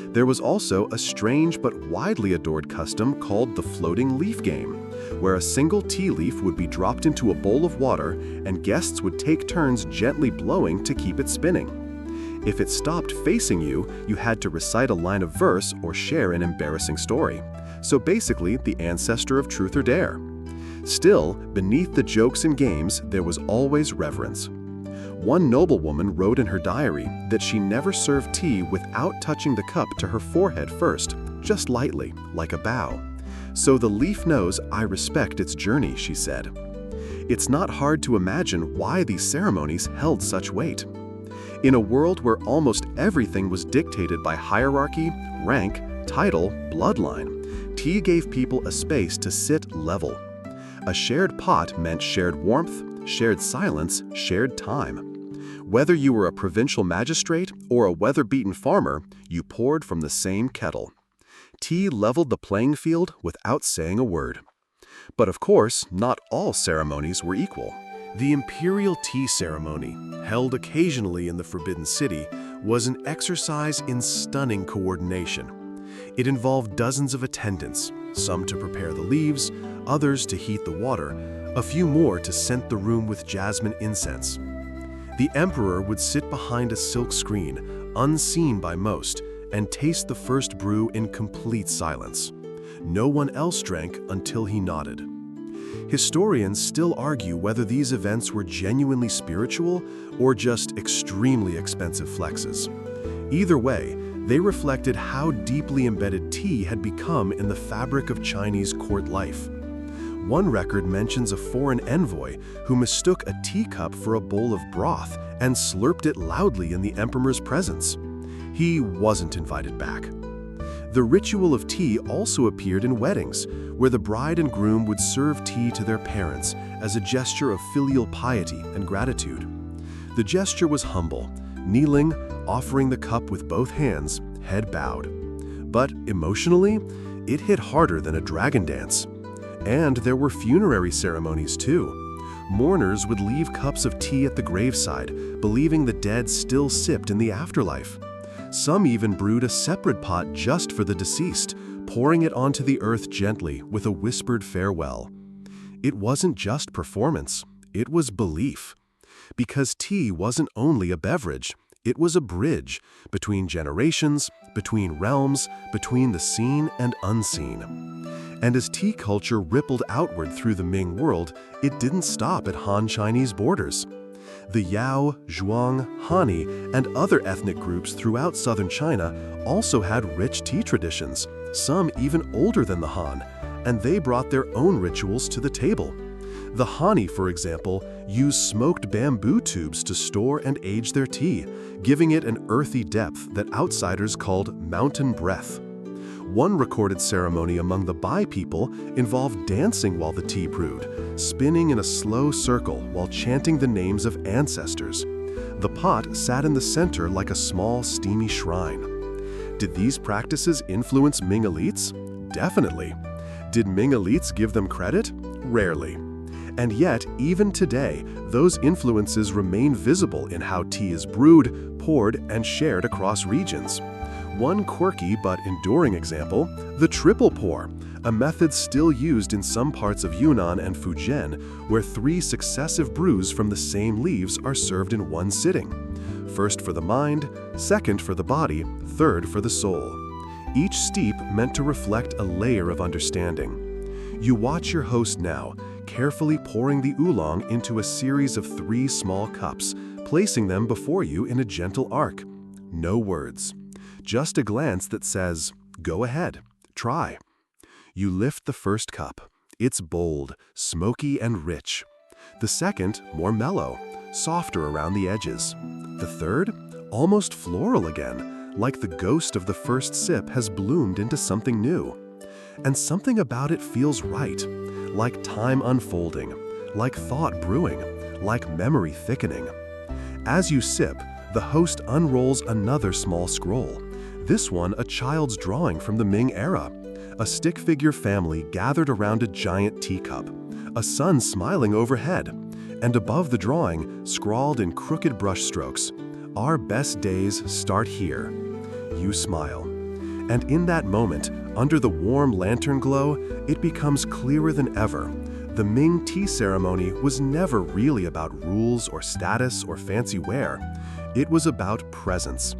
There was also a strange but widely adored custom called the floating leaf game, where a single tea leaf would be dropped into a bowl of water and guests would take turns gently blowing to keep it spinning. If it stopped facing you, you had to recite a line of verse or share an embarrassing story. So basically, the ancestor of truth or dare. Still, beneath the jokes and games, there was always reverence. One noblewoman wrote in her diary that she never served tea without touching the cup to her forehead first, just lightly, like a bow. So the leaf knows I respect its journey, she said. It's not hard to imagine why these ceremonies held such weight. In a world where almost everything was dictated by hierarchy, rank, title, bloodline, tea gave people a space to sit level. A shared pot meant shared warmth, shared silence, shared time. Whether you were a provincial magistrate or a weather-beaten farmer, you poured from the same kettle. Tea leveled the playing field without saying a word. But of course, not all ceremonies were equal. The imperial tea ceremony, held occasionally in the Forbidden City, was an exercise in stunning coordination. It involved dozens of attendants, some to prepare the leaves, others to heat the water, a few more to scent the room with jasmine incense. The emperor would sit behind a silk screen, unseen by most, and taste the first brew in complete silence. No one else drank until he nodded. Historians still argue whether these events were genuinely spiritual or just extremely expensive flexes. Either way, they reflected how deeply embedded tea had become in the fabric of Chinese court life. One record mentions a foreign envoy who mistook a teacup for a bowl of broth and slurped it loudly in the emperor's presence. He wasn't invited back. The ritual of tea also appeared in weddings, where the bride and groom would serve tea to their parents as a gesture of filial piety and gratitude. The gesture was humble, kneeling, offering the cup with both hands, head bowed. But emotionally, it hit harder than a dragon dance. And there were funerary ceremonies too. Mourners would leave cups of tea at the graveside, believing the dead still sipped in the afterlife. Some even brewed a separate pot just for the deceased, pouring it onto the earth gently with a whispered farewell. It wasn't just performance, it was belief. Because tea wasn't only a beverage, it was a bridge between generations, between realms, between the seen and unseen. And as tea culture rippled outward through the Ming world, it didn't stop at Han Chinese borders. The Yao, Zhuang, Hani, and other ethnic groups throughout southern China also had rich tea traditions, some even older than the Han, and they brought their own rituals to the table. The Hani, for example, used smoked bamboo tubes to store and age their tea, giving it an earthy depth that outsiders called mountain breath. One recorded ceremony among the Bai people involved dancing while the tea brewed, spinning in a slow circle while chanting the names of ancestors. The pot sat in the center like a small, steamy shrine. Did these practices influence Ming elites? Definitely. Did Ming elites give them credit? Rarely. And yet, even today, those influences remain visible in how tea is brewed, poured, and shared across regions. One quirky but enduring example, the triple pour, a method still used in some parts of Yunnan and Fujian, where 3 successive brews from the same leaves are served in one sitting. First for the mind, second for the body, third for the soul. Each steep meant to reflect a layer of understanding. You watch your host now, carefully pouring the oolong into a series of 3 small cups, placing them before you in a gentle arc. No words. Just a glance that says, "Go ahead, try." You lift the first cup. It's bold, smoky, and rich. The second, more mellow, softer around the edges. The third, almost floral again, like the ghost of the first sip has bloomed into something new. And something about it feels right, like time unfolding, like thought brewing, like memory thickening. As you sip, the host unrolls another small scroll, this one a child's drawing from the Ming era. A stick figure family gathered around a giant teacup, a sun smiling overhead, and above the drawing, scrawled in crooked brushstrokes, "Our best days start here." You smile. And in that moment, under the warm lantern glow, it becomes clearer than ever. The Ming tea ceremony was never really about rules or status or fancy wear. It was about presence,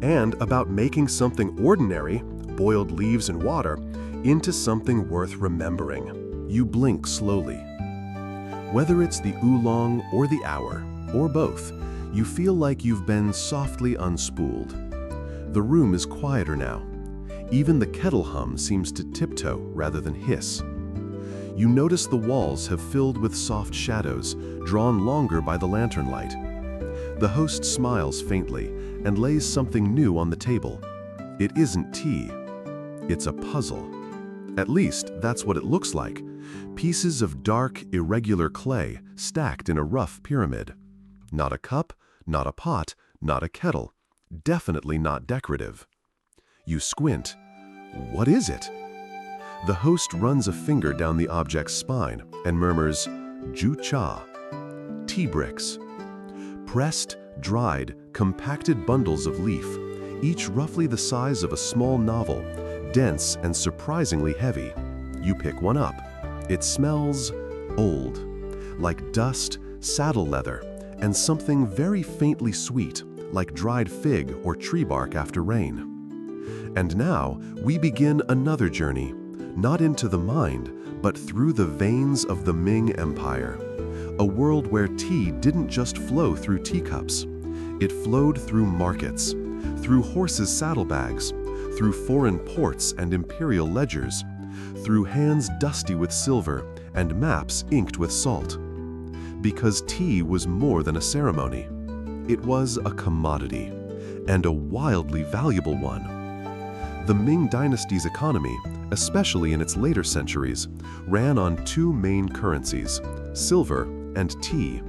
and about making something ordinary, boiled leaves and water, into something worth remembering. You blink slowly. Whether it's the oolong or the hour, or both, you feel like you've been softly unspooled. The room is quieter now. Even the kettle hum seems to tiptoe rather than hiss. You notice the walls have filled with soft shadows, drawn longer by the lantern light. The host smiles faintly and lays something new on the table. It isn't tea. It's a puzzle. At least, that's what it looks like. Pieces of dark, irregular clay stacked in a rough pyramid. Not a cup, not a pot, not a kettle. Definitely not decorative. You squint. What is it? The host runs a finger down the object's spine and murmurs, "Ju cha." Tea bricks. Pressed, dried, compacted bundles of leaf, each roughly the size of a small novel, dense and surprisingly heavy. You pick one up. It smells old, like dust, saddle leather, and something very faintly sweet, like dried fig or tree bark after rain. And now we begin another journey, not into the mind, but through the veins of the Ming Empire. A world where tea didn't just flow through teacups. It flowed through markets, through horses' saddlebags, through foreign ports and imperial ledgers, through hands dusty with silver and maps inked with salt. Because tea was more than a ceremony. It was a commodity, and a wildly valuable one. The Ming Dynasty's economy, especially in its later centuries, ran on 2 main currencies, silver and tea.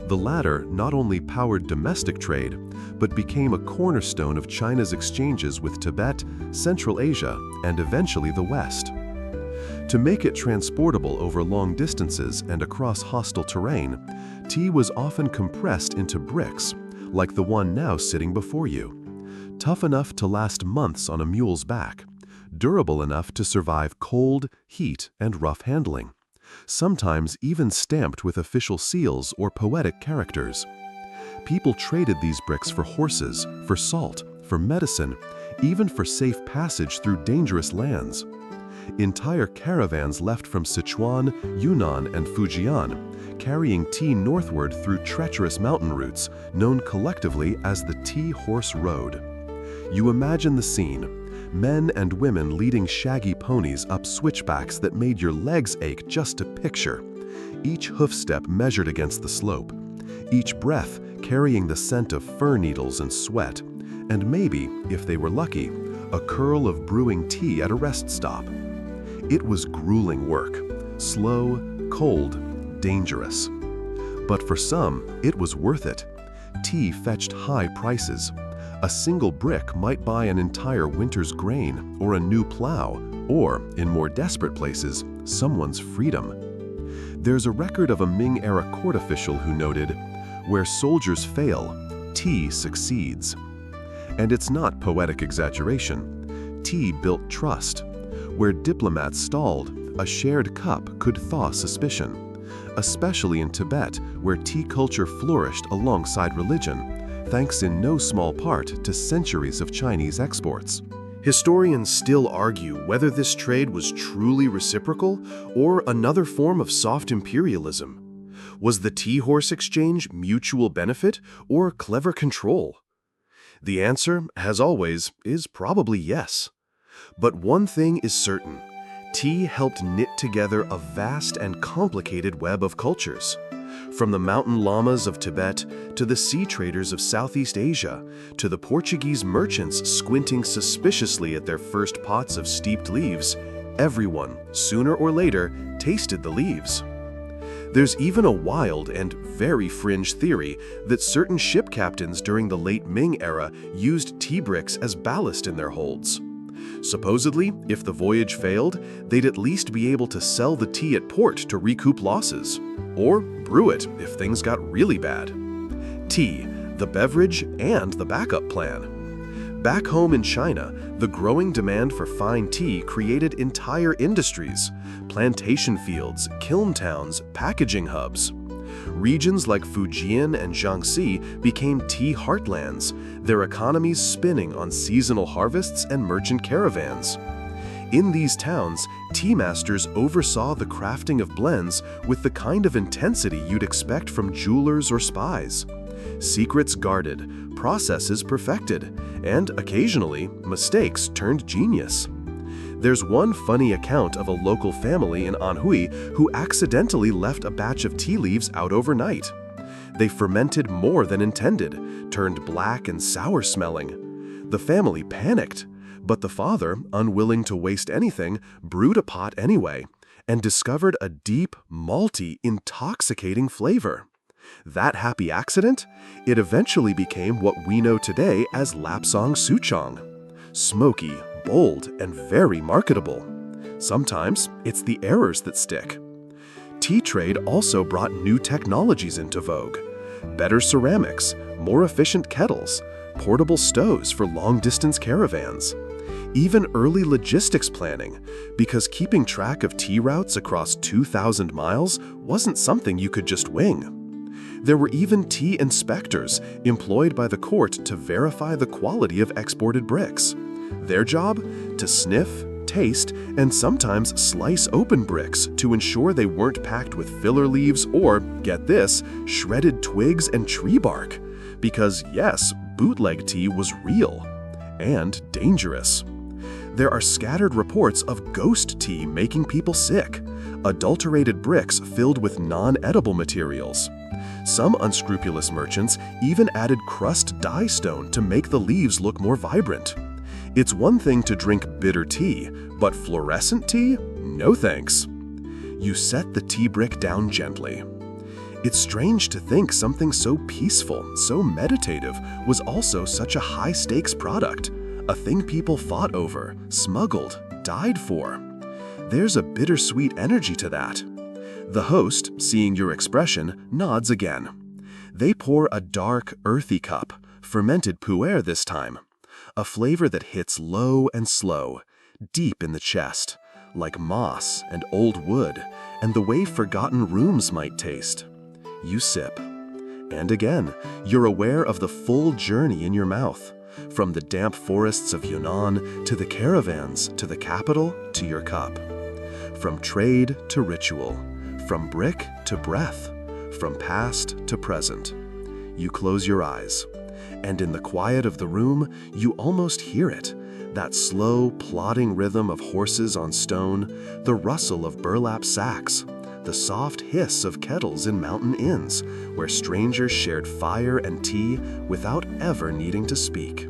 The latter not only powered domestic trade, but became a cornerstone of China's exchanges with Tibet, Central Asia, and eventually the West. To make it transportable over long distances and across hostile terrain, tea was often compressed into bricks, like the one now sitting before you. Tough enough to last months on a mule's back, durable enough to survive cold, heat, and rough handling, sometimes even stamped with official seals or poetic characters. People traded these bricks for horses, for salt, for medicine, even for safe passage through dangerous lands. Entire caravans left from Sichuan, Yunnan, and Fujian, carrying tea northward through treacherous mountain routes known collectively as the Tea Horse Road. You imagine the scene: men and women leading shaggy ponies up switchbacks that made your legs ache just to picture, each hoof step measured against the slope, each breath carrying the scent of fir needles and sweat, and maybe, if they were lucky, a curl of brewing tea at a rest stop. It was grueling work, slow, cold, dangerous. But for some, it was worth it. Tea fetched high prices. A single brick might buy an entire winter's grain, or a new plow, or, in more desperate places, someone's freedom. There's a record of a Ming-era court official who noted, "Where soldiers fail, tea succeeds." And it's not poetic exaggeration. Tea built trust. Where diplomats stalled, a shared cup could thaw suspicion. Especially in Tibet, where tea culture flourished alongside religion, thanks in no small part to centuries of Chinese exports. Historians still argue whether this trade was truly reciprocal or another form of soft imperialism. Was the tea horse exchange mutual benefit or clever control? The answer, as always, is probably yes. But one thing is certain: tea helped knit together a vast and complicated web of cultures. From the mountain llamas of Tibet to the sea traders of Southeast Asia to the Portuguese merchants squinting suspiciously at their first pots of steeped leaves, everyone, sooner or later, tasted the leaves. There's even a wild and very fringe theory that certain ship captains during the late Ming era used tea bricks as ballast in their holds. Supposedly, if the voyage failed, they'd at least be able to sell the tea at port to recoup losses, or brew it if things got really bad. Tea, the beverage and the backup plan. Back home in China, the growing demand for fine tea created entire industries: plantation fields, kiln towns, packaging hubs. Regions like Fujian and Jiangxi became tea heartlands, their economies spinning on seasonal harvests and merchant caravans. In these towns, tea masters oversaw the crafting of blends with the kind of intensity you'd expect from jewelers or spies. Secrets guarded, processes perfected, and occasionally, mistakes turned genius. There's one funny account of a local family in Anhui who accidentally left a batch of tea leaves out overnight. They fermented more than intended, turned black and sour-smelling. The family panicked, but the father, unwilling to waste anything, brewed a pot anyway and discovered a deep, malty, intoxicating flavor. That happy accident? It eventually became what we know today as Lapsang Souchong. Smoky, bold, and very marketable. Sometimes it's the errors that stick. Tea trade also brought new technologies into vogue. Better ceramics, more efficient kettles, portable stoves for long-distance caravans. Even early logistics planning, because keeping track of tea routes across 2,000 miles wasn't something you could just wing. There were even tea inspectors employed by the court to verify the quality of exported bricks. Their job? To sniff, taste, and sometimes slice open bricks to ensure they weren't packed with filler leaves or, get this, shredded twigs and tree bark. Because yes, bootleg tea was real and dangerous. There are scattered reports of ghost tea making people sick, adulterated bricks filled with non-edible materials. Some unscrupulous merchants even added crushed dye stone to make the leaves look more vibrant. It's one thing to drink bitter tea, but fluorescent tea? No thanks. You set the tea brick down gently. It's strange to think something so peaceful, so meditative, was also such a high-stakes product, a thing people fought over, smuggled, died for. There's a bittersweet energy to that. The host, seeing your expression, nods again. They pour a dark, earthy cup, fermented pu'er this time. A flavor that hits low and slow, deep in the chest, like moss and old wood, and the way forgotten rooms might taste. You sip. And again, you're aware of the full journey in your mouth, from the damp forests of Yunnan to the caravans, to the capital, to your cup. From trade to ritual, from brick to breath, from past to present. You close your eyes. And in the quiet of the room, you almost hear it, that slow, plodding rhythm of horses on stone, the rustle of burlap sacks, the soft hiss of kettles in mountain inns, where strangers shared fire and tea without ever needing to speak.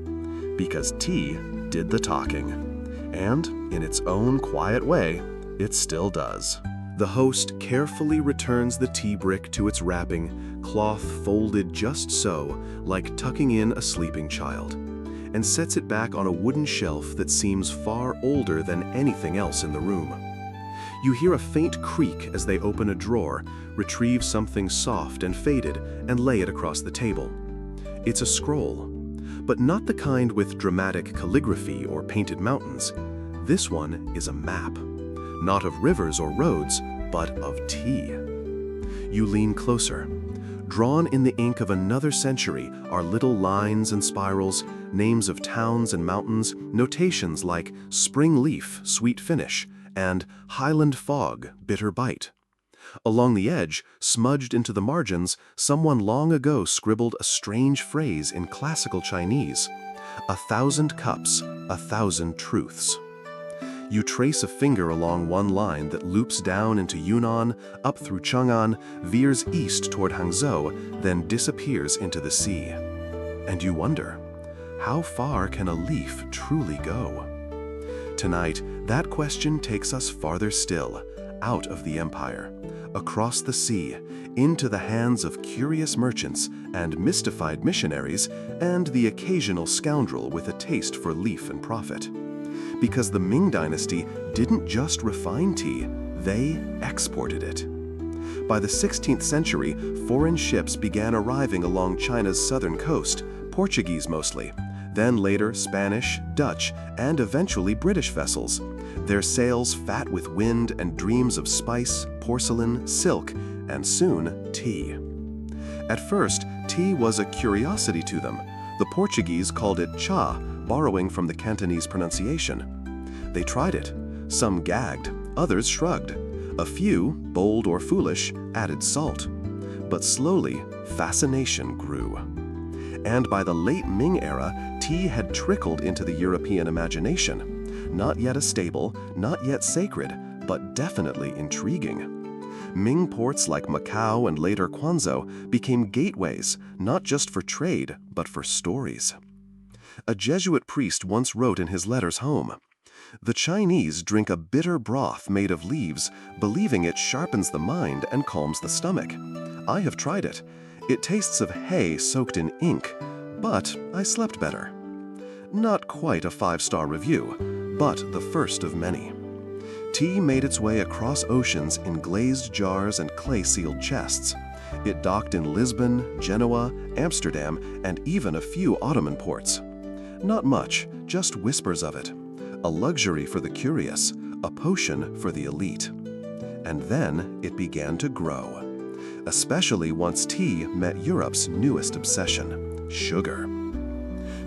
Because tea did the talking. And, in its own quiet way, it still does. The host carefully returns the tea brick to its wrapping, cloth folded just so, like tucking in a sleeping child, and sets it back on a wooden shelf that seems far older than anything else in the room. You hear a faint creak as they open a drawer, retrieve something soft and faded, and lay it across the table. It's a scroll, but not the kind with dramatic calligraphy or painted mountains. This one is a map, not of rivers or roads, but of tea. You lean closer. Drawn in the ink of another century are little lines and spirals, names of towns and mountains, notations like spring leaf, sweet finish, and highland fog, bitter bite. Along the edge, smudged into the margins, someone long ago scribbled a strange phrase in classical Chinese: 1,000 cups, 1,000 truths. You trace a finger along one line that loops down into Yunnan, up through Chang'an, veers east toward Hangzhou, then disappears into the sea. And you wonder, how far can a leaf truly go? Tonight, that question takes us farther still, out of the empire, across the sea, into the hands of curious merchants and mystified missionaries, and the occasional scoundrel with a taste for leaf and profit. Because the Ming Dynasty didn't just refine tea, they exported it. By the 16th century, foreign ships began arriving along China's southern coast, Portuguese mostly, then later Spanish, Dutch, and eventually British vessels, their sails fat with wind and dreams of spice, porcelain, silk, and soon tea. At first, tea was a curiosity to them. The Portuguese called it cha, borrowing from the Cantonese pronunciation. They tried it. Some gagged, others shrugged. A few, bold or foolish, added salt. But slowly, fascination grew. And by the late Ming era, tea had trickled into the European imagination. Not yet a staple, not yet sacred, but definitely intriguing. Ming ports like Macau and later Quanzhou became gateways, not just for trade, but for stories. A Jesuit priest once wrote in his letters home, "The Chinese drink a bitter broth made of leaves, believing it sharpens the mind and calms the stomach. I have tried it. It tastes of hay soaked in ink, but I slept better." Not quite a 5-star review, but the first of many. Tea made its way across oceans in glazed jars and clay-sealed chests. It docked in Lisbon, Genoa, Amsterdam, and even a few Ottoman ports. Not much, just whispers of it. A luxury for the curious, a potion for the elite. And then it began to grow. Especially once tea met Europe's newest obsession, sugar.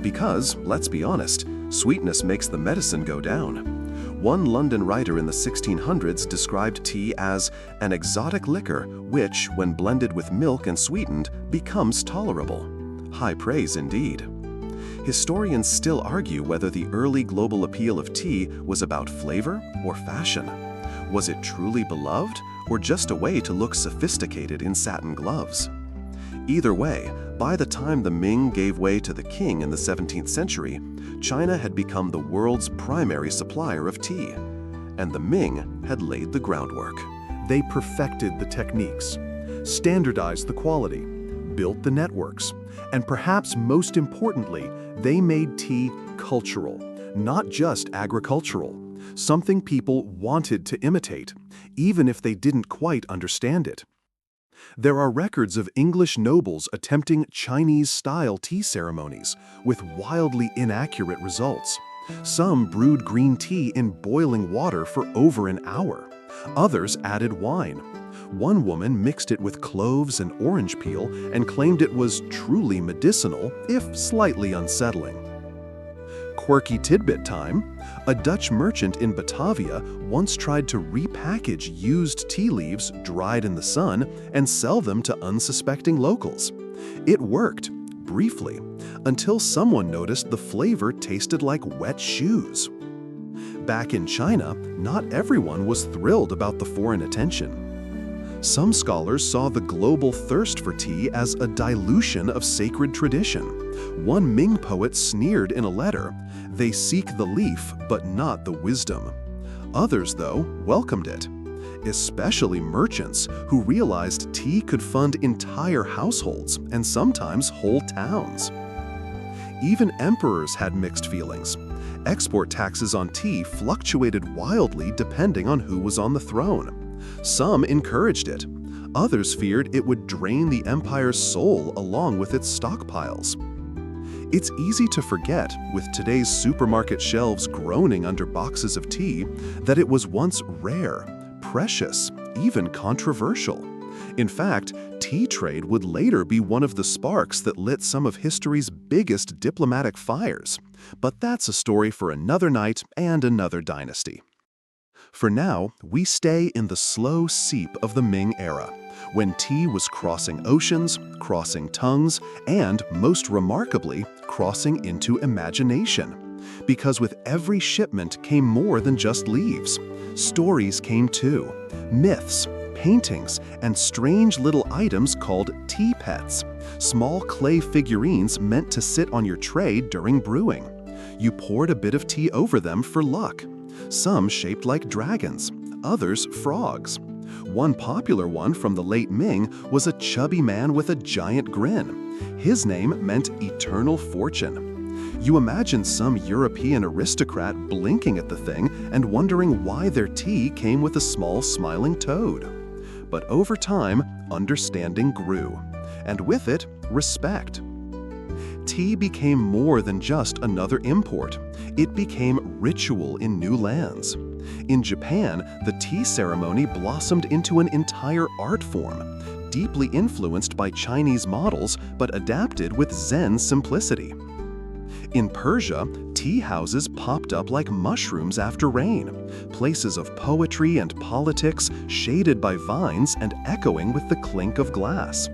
Because, let's be honest, sweetness makes the medicine go down. One London writer in the 1600s described tea as an exotic liquor which, when blended with milk and sweetened, becomes tolerable. High praise indeed. Historians still argue whether the early global appeal of tea was about flavor or fashion. Was it truly beloved, or just a way to look sophisticated in satin gloves? Either way, by the time the Ming gave way to the Qing in the 17th century, China had become the world's primary supplier of tea, and the Ming had laid the groundwork. They perfected the techniques, standardized the quality, built the networks, and perhaps most importantly, they made tea cultural, not just agricultural, something people wanted to imitate, even if they didn't quite understand it. There are records of English nobles attempting Chinese-style tea ceremonies with wildly inaccurate results. Some brewed green tea in boiling water for over an hour. Others added wine. One woman mixed it with cloves and orange peel and claimed it was truly medicinal, if slightly unsettling. Quirky tidbit time, a Dutch merchant in Batavia once tried to repackage used tea leaves dried in the sun and sell them to unsuspecting locals. It worked, briefly, until someone noticed the flavor tasted like wet shoes. Back in China, not everyone was thrilled about the foreign attention. Some scholars saw the global thirst for tea as a dilution of sacred tradition. One Ming poet sneered in a letter, "They seek the leaf, but not the wisdom." Others, though, welcomed it, especially merchants who realized tea could fund entire households and sometimes whole towns. Even emperors had mixed feelings. Export taxes on tea fluctuated wildly depending on who was on the throne. Some encouraged it. Others feared it would drain the empire's soul along with its stockpiles. It's easy to forget, with today's supermarket shelves groaning under boxes of tea, that it was once rare, precious, even controversial. In fact, tea trade would later be one of the sparks that lit some of history's biggest diplomatic fires. But that's a story for another night and another dynasty. For now, we stay in the slow seep of the Ming era, when tea was crossing oceans, crossing tongues, and, most remarkably, crossing into imagination. Because with every shipment came more than just leaves. Stories came too, myths, paintings, and strange little items called tea pets, small clay figurines meant to sit on your tray during brewing. You poured a bit of tea over them for luck. Some shaped like dragons, others frogs. One popular one from the late Ming was a chubby man with a giant grin. His name meant eternal fortune. You imagine some European aristocrat blinking at the thing and wondering why their tea came with a small smiling toad. But over time, understanding grew, and with it, respect. Tea became more than just another import. It became ritual in new lands. In Japan, the tea ceremony blossomed into an entire art form, deeply influenced by Chinese models but adapted with Zen simplicity. In Persia, tea houses popped up like mushrooms after rain, places of poetry and politics shaded by vines and echoing with the clink of glass.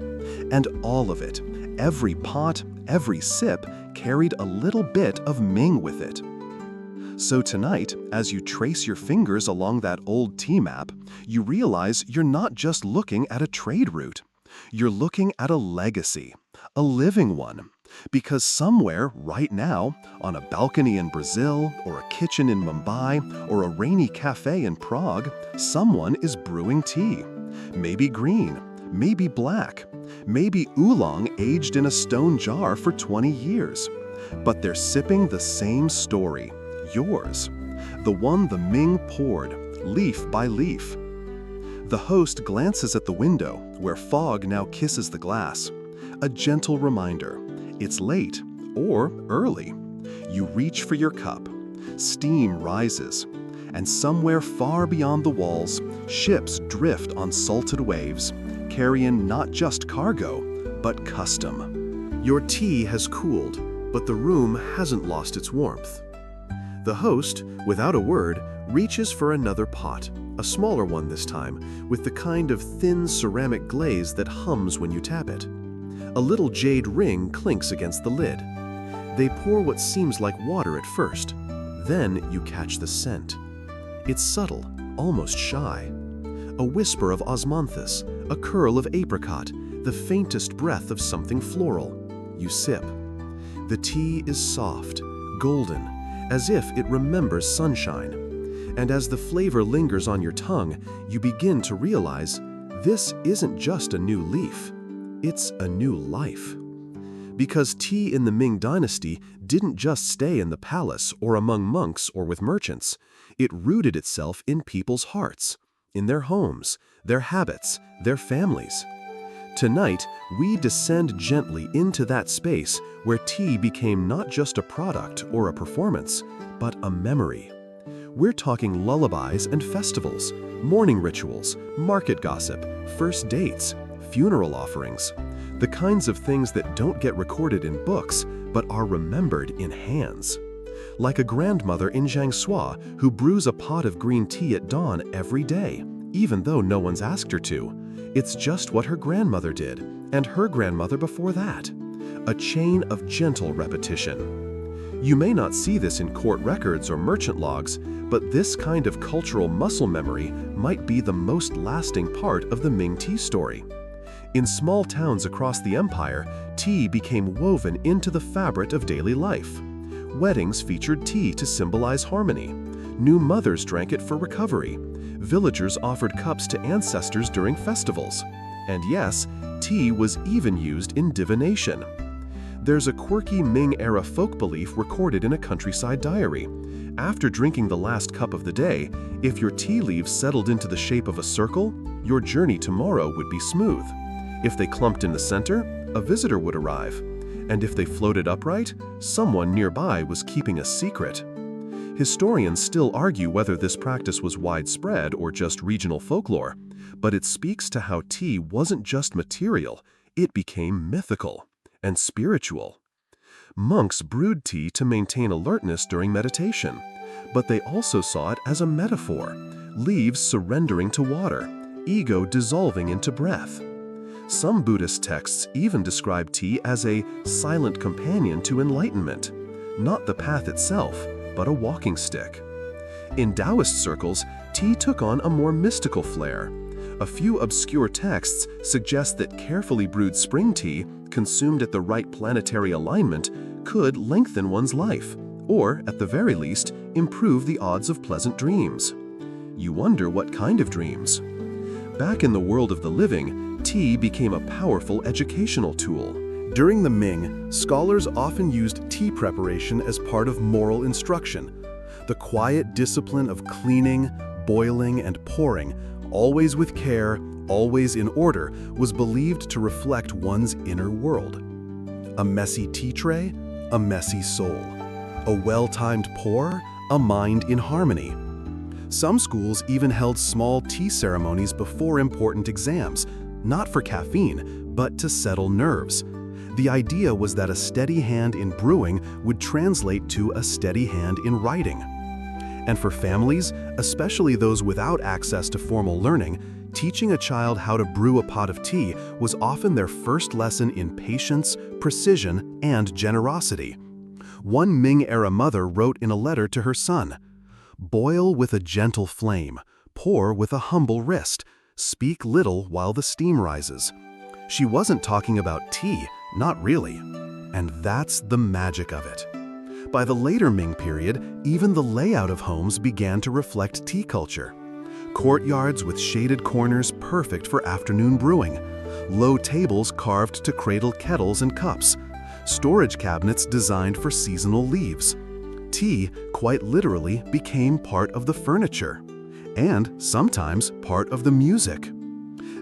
And all of it, every pot, every sip, carried a little bit of Ming with it. So tonight, as you trace your fingers along that old tea map, you realize you're not just looking at a trade route. You're looking at a legacy, a living one. Because somewhere, right now, on a balcony in Brazil, or a kitchen in Mumbai, or a rainy cafe in Prague, someone is brewing tea. Maybe green, maybe black, maybe oolong aged in a stone jar for 20 years. But they're sipping the same story, yours. The one the Ming poured, leaf by leaf. The host glances at the window, where fog now kisses the glass. A gentle reminder. It's late, or early. You reach for your cup. Steam rises. And somewhere far beyond the walls, ships drift on salted waves, carrying not just cargo, but custom. Your tea has cooled, but the room hasn't lost its warmth. The host, without a word, reaches for another pot, a smaller one this time, with the kind of thin ceramic glaze that hums when you tap it. A little jade ring clinks against the lid. They pour what seems like water at first. Then you catch the scent. It's subtle, almost shy. A whisper of osmanthus, a curl of apricot, the faintest breath of something floral. You sip. The tea is soft, golden, as if it remembers sunshine. And as the flavor lingers on your tongue, you begin to realize this isn't just a new leaf. It's a new life. Because tea in the Ming Dynasty didn't just stay in the palace or among monks or with merchants. It rooted itself in people's hearts, in their homes, their habits, their families. Tonight, we descend gently into that space where tea became not just a product or a performance, but a memory. We're talking lullabies and festivals, morning rituals, market gossip, first dates, funeral offerings, the kinds of things that don't get recorded in books, but are remembered in hands. Like a grandmother in Jiangsu who brews a pot of green tea at dawn every day, even though no one's asked her to. It's just what her grandmother did, and her grandmother before that. A chain of gentle repetition. You may not see this in court records or merchant logs, but this kind of cultural muscle memory might be the most lasting part of the Ming tea story. In small towns across the empire, tea became woven into the fabric of daily life. Weddings featured tea to symbolize harmony. New mothers drank it for recovery. Villagers offered cups to ancestors during festivals. And yes, tea was even used in divination. There's a quirky Ming-era folk belief recorded in a countryside diary. After drinking the last cup of the day, if your tea leaves settled into the shape of a circle, your journey tomorrow would be smooth. If they clumped in the center, a visitor would arrive. And if they floated upright, someone nearby was keeping a secret. Historians still argue whether this practice was widespread or just regional folklore, But it speaks to how tea wasn't just material, it became mythical and spiritual. Monks brewed tea to maintain alertness during meditation, but they also saw it as a metaphor, leaves surrendering to water, ego dissolving into breath. Some Buddhist texts even describe tea as a silent companion to enlightenment, not the path itself, but a walking stick. In Taoist circles, tea took on a more mystical flair. A few obscure texts suggest that carefully brewed spring tea, consumed at the right planetary alignment, could lengthen one's life, or, at the very least, improve the odds of pleasant dreams. You wonder what kind of dreams? Back in the world of the living, tea became a powerful educational tool. During the Ming, scholars often used tea preparation as part of moral instruction. The quiet discipline of cleaning, boiling, and pouring, always with care, always in order, was believed to reflect one's inner world. A messy tea tray, a messy soul. A well-timed pour, a mind in harmony. Some schools even held small tea ceremonies before important exams, not for caffeine, but to settle nerves. The idea was that a steady hand in brewing would translate to a steady hand in writing. And for families, especially those without access to formal learning, teaching a child how to brew a pot of tea was often their first lesson in patience, precision, and generosity. One Ming-era mother wrote in a letter to her son, "Boil with a gentle flame, pour with a humble wrist, speak little while the steam rises." She wasn't talking about tea, not really. And that's the magic of it. By the later Ming period, even the layout of homes began to reflect tea culture. Courtyards with shaded corners perfect for afternoon brewing, low tables carved to cradle kettles and cups, storage cabinets designed for seasonal leaves. Tea, quite literally, became part of the furniture, and sometimes part of the music.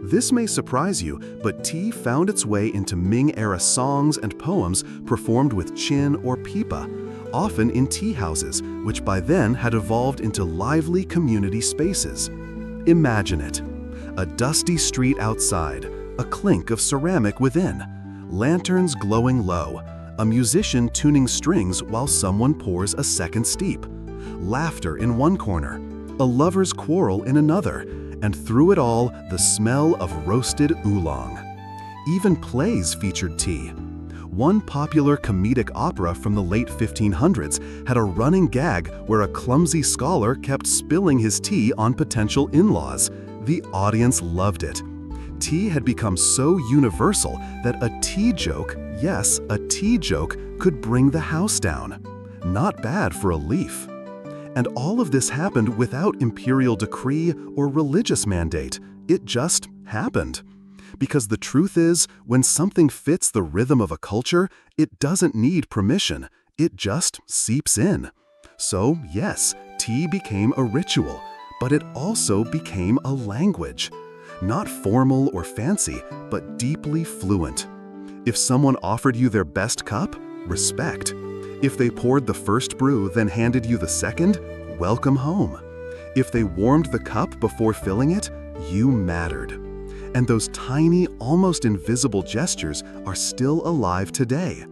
This may surprise you, but tea found its way into Ming-era songs and poems performed with chin or pipa, often in tea houses, which by then had evolved into lively community spaces. Imagine it. A dusty street outside, a clink of ceramic within, lanterns glowing low, a musician tuning strings while someone pours a second steep, laughter in one corner, a lover's quarrel in another, and through it all, the smell of roasted oolong. Even plays featured tea. One popular comedic opera from the late 1500s had a running gag where a clumsy scholar kept spilling his tea on potential in-laws. The audience loved it. Tea had become so universal that a tea joke, yes, a tea joke, could bring the house down. Not bad for a leaf. And all of this happened without imperial decree or religious mandate. It just happened. Because the truth is, when something fits the rhythm of a culture, it doesn't need permission. It just seeps in. So, yes, tea became a ritual, but it also became a language. Not formal or fancy, but deeply fluent. If someone offered you their best cup, respect. If they poured the first brew, then handed you the second, welcome home. If they warmed the cup before filling it, you mattered. And those tiny, almost invisible gestures are still alive today.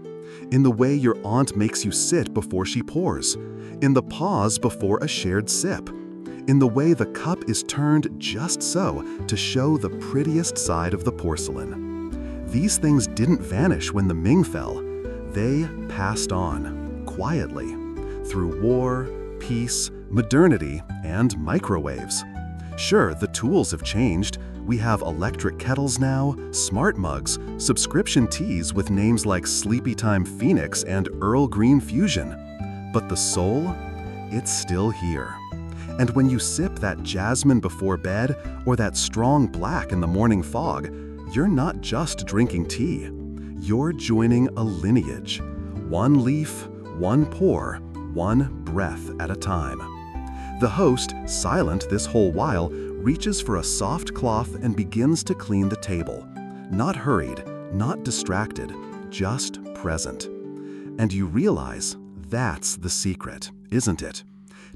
In the way your aunt makes you sit before she pours, in the pause before a shared sip, in the way the cup is turned just so to show the prettiest side of the porcelain. These things didn't vanish when the Ming fell. They passed on, quietly, through war, peace, modernity, and microwaves. Sure, the tools have changed. We have electric kettles now, smart mugs, subscription teas with names like Sleepytime Phoenix and Earl Green Fusion. But the soul? It's still here. And when you sip that jasmine before bed or that strong black in the morning fog, you're not just drinking tea. You're joining a lineage. One leaf, one pour, one breath at a time. The host, silent this whole while, reaches for a soft cloth and begins to clean the table. Not hurried, not distracted, just present. And you realize that's the secret, isn't it?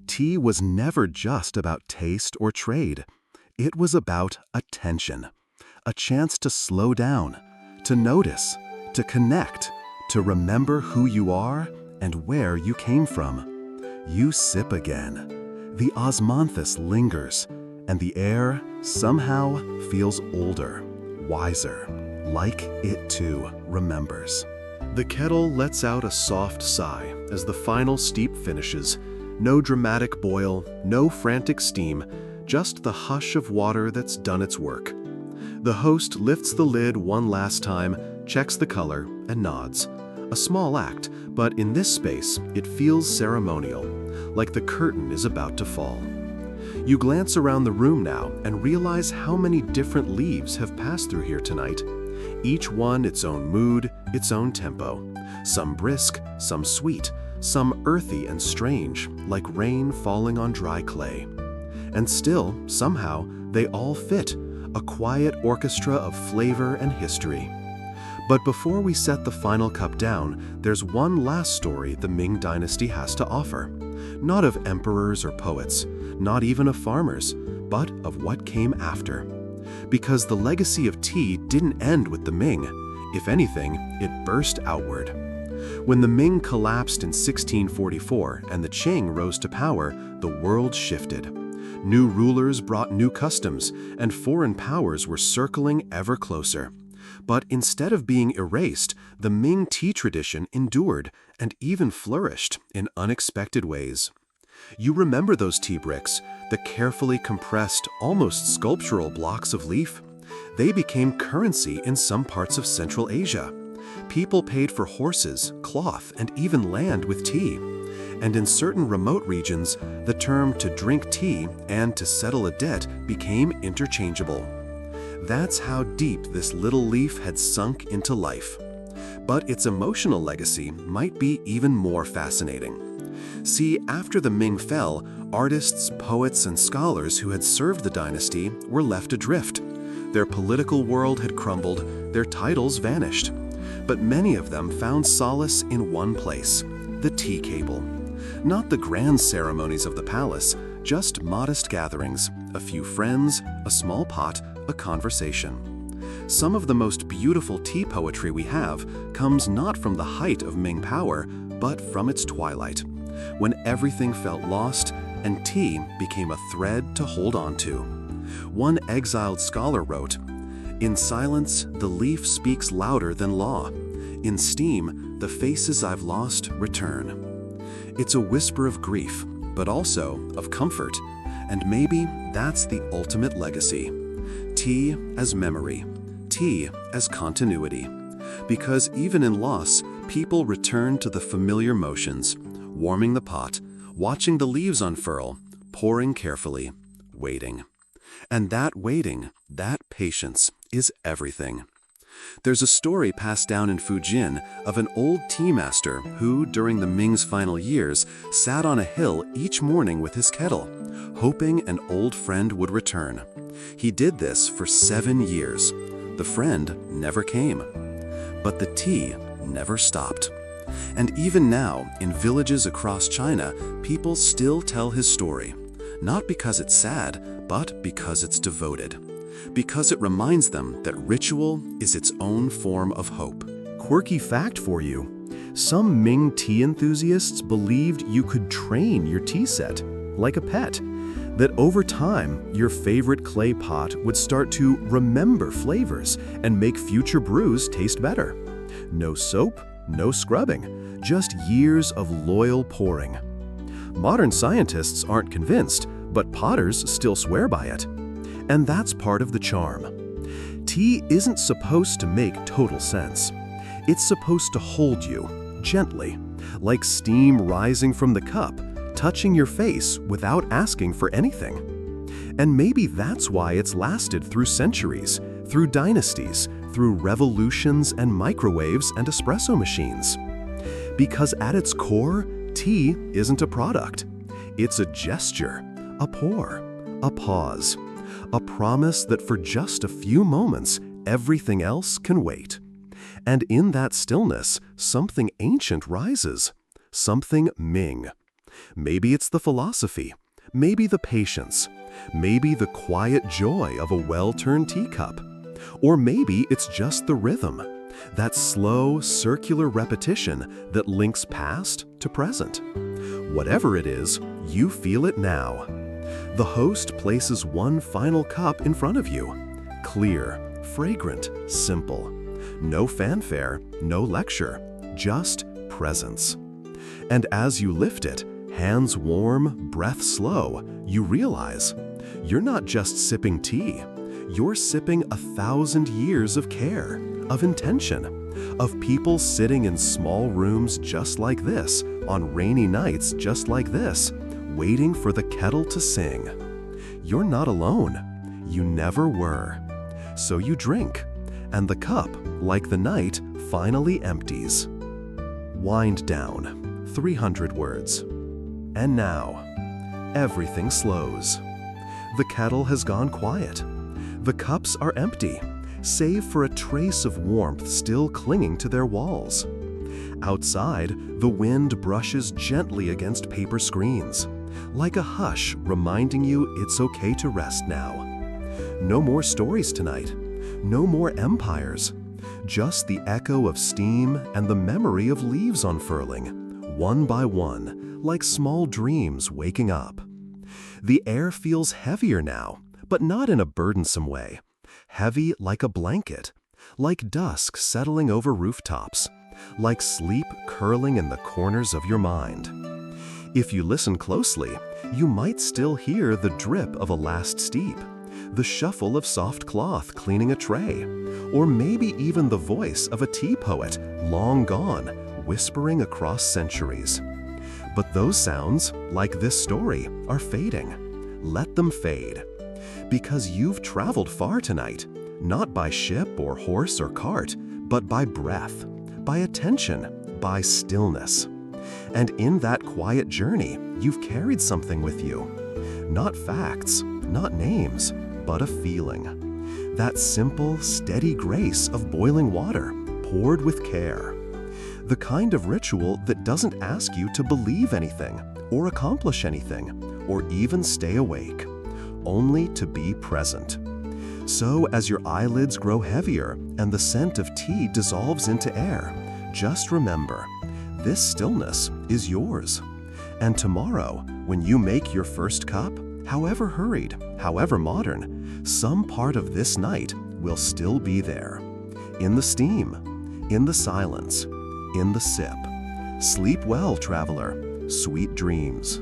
Tea was never just about taste or trade. It was about attention, a chance to slow down, to notice, to connect, to remember who you are and where you came from. You sip again. The osmanthus lingers, and the air somehow feels older, wiser, like it too remembers. The kettle lets out a soft sigh as the final steep finishes. No dramatic boil, no frantic steam, just the hush of water that's done its work. The host lifts the lid one last time, checks the color, and nods. A small act, but in this space, it feels ceremonial, like the curtain is about to fall. You glance around the room now and realize how many different leaves have passed through here tonight. Each one its own mood, its own tempo. Some brisk, some sweet, some earthy and strange, like rain falling on dry clay. And still, somehow, they all fit, a quiet orchestra of flavor and history. But before we set the final cup down, there's one last story the Ming Dynasty has to offer. Not of emperors or poets, not even of farmers, but of what came after. Because the legacy of tea didn't end with the Ming. If anything, it burst outward. When the Ming collapsed in 1644 and the Qing rose to power, the world shifted. New rulers brought new customs, and foreign powers were circling ever closer. But instead of being erased, the Ming tea tradition endured and even flourished in unexpected ways. You remember those tea bricks, the carefully compressed, almost sculptural blocks of leaf? They became currency in some parts of Central Asia. People paid for horses, cloth, and even land with tea. And in certain remote regions, the term to drink tea and to settle a debt became interchangeable. That's how deep this little leaf had sunk into life. But its emotional legacy might be even more fascinating. See, after the Ming fell, artists, poets, and scholars who had served the dynasty were left adrift. Their political world had crumbled, their titles vanished. But many of them found solace in one place, the tea table. Not the grand ceremonies of the palace, just modest gatherings, a few friends, a small pot, a conversation. Some of the most beautiful tea poetry we have comes not from the height of Ming power, but from its twilight, when everything felt lost and tea became a thread to hold on to. One exiled scholar wrote, "In silence, the leaf speaks louder than law. In steam, the faces I've lost return." It's a whisper of grief, but also of comfort, and maybe that's the ultimate legacy. Tea as memory, tea as continuity. Because even in loss, people return to the familiar motions, warming the pot, watching the leaves unfurl, pouring carefully, waiting. And that waiting, that patience, is everything. There's a story passed down in Fujian of an old tea master who, during the Ming's final years, sat on a hill each morning with his kettle, hoping an old friend would return. He did this for 7 years. The friend never came. But the tea never stopped. And even now, in villages across China, people still tell his story. Not because it's sad, but because it's devoted. Because it reminds them that ritual is its own form of hope. Quirky fact for you. Some Ming tea enthusiasts believed you could train your tea set, like a pet. That over time, your favorite clay pot would start to remember flavors and make future brews taste better. No soap, no scrubbing, just years of loyal pouring. Modern scientists aren't convinced, but potters still swear by it. And that's part of the charm. Tea isn't supposed to make total sense. It's supposed to hold you, gently, like steam rising from the cup, touching your face without asking for anything. And maybe that's why it's lasted through centuries, through dynasties, through revolutions and microwaves and espresso machines. Because at its core, tea isn't a product. It's a gesture, a pour, a pause, a promise that for just a few moments, everything else can wait. And in that stillness, something ancient rises, something Ming. Maybe it's the philosophy, Maybe the patience. Maybe the quiet joy of a well-turned teacup. Or maybe it's just the rhythm, that slow, circular repetition that links past to present. Whatever it is, you feel it now. The host places one final cup in front of you. Clear, fragrant, simple. No fanfare, no lecture, just presence. And as you lift it, hands warm, breath slow, you realize you're not just sipping tea. You're sipping 1,000 years of care, of intention, of people sitting in small rooms just like this, on rainy nights just like this, waiting for the kettle to sing. You're not alone. You never were. So you drink, and the cup, like the night, finally empties. Wind down, 300 words. And now, everything slows. The kettle has gone quiet. The cups are empty, save for a trace of warmth still clinging to their walls. Outside, the wind brushes gently against paper screens, like a hush reminding you it's okay to rest now. No more stories tonight, no more empires, just the echo of steam and the memory of leaves unfurling, one by one, like small dreams waking up. The air feels heavier now, but not in a burdensome way. Heavy like a blanket, like dusk settling over rooftops, like sleep curling in the corners of your mind. If you listen closely, you might still hear the drip of a last steep, the shuffle of soft cloth cleaning a tray, or maybe even the voice of a tea poet long gone, whispering across centuries. But those sounds, like this story, are fading. Let them fade. Because you've traveled far tonight, not by ship or horse or cart, but by breath, by attention, by stillness. And in that quiet journey, you've carried something with you. Not facts, not names, but a feeling. That simple, steady grace of boiling water, poured with care. The kind of ritual that doesn't ask you to believe anything, or accomplish anything, or even stay awake. Only to be present. So as your eyelids grow heavier and the scent of tea dissolves into air, just remember, this stillness is yours. And tomorrow, when you make your first cup, however hurried, however modern, some part of this night will still be there. In the steam, in the silence, in the sip. Sleep well, traveler. Sweet dreams.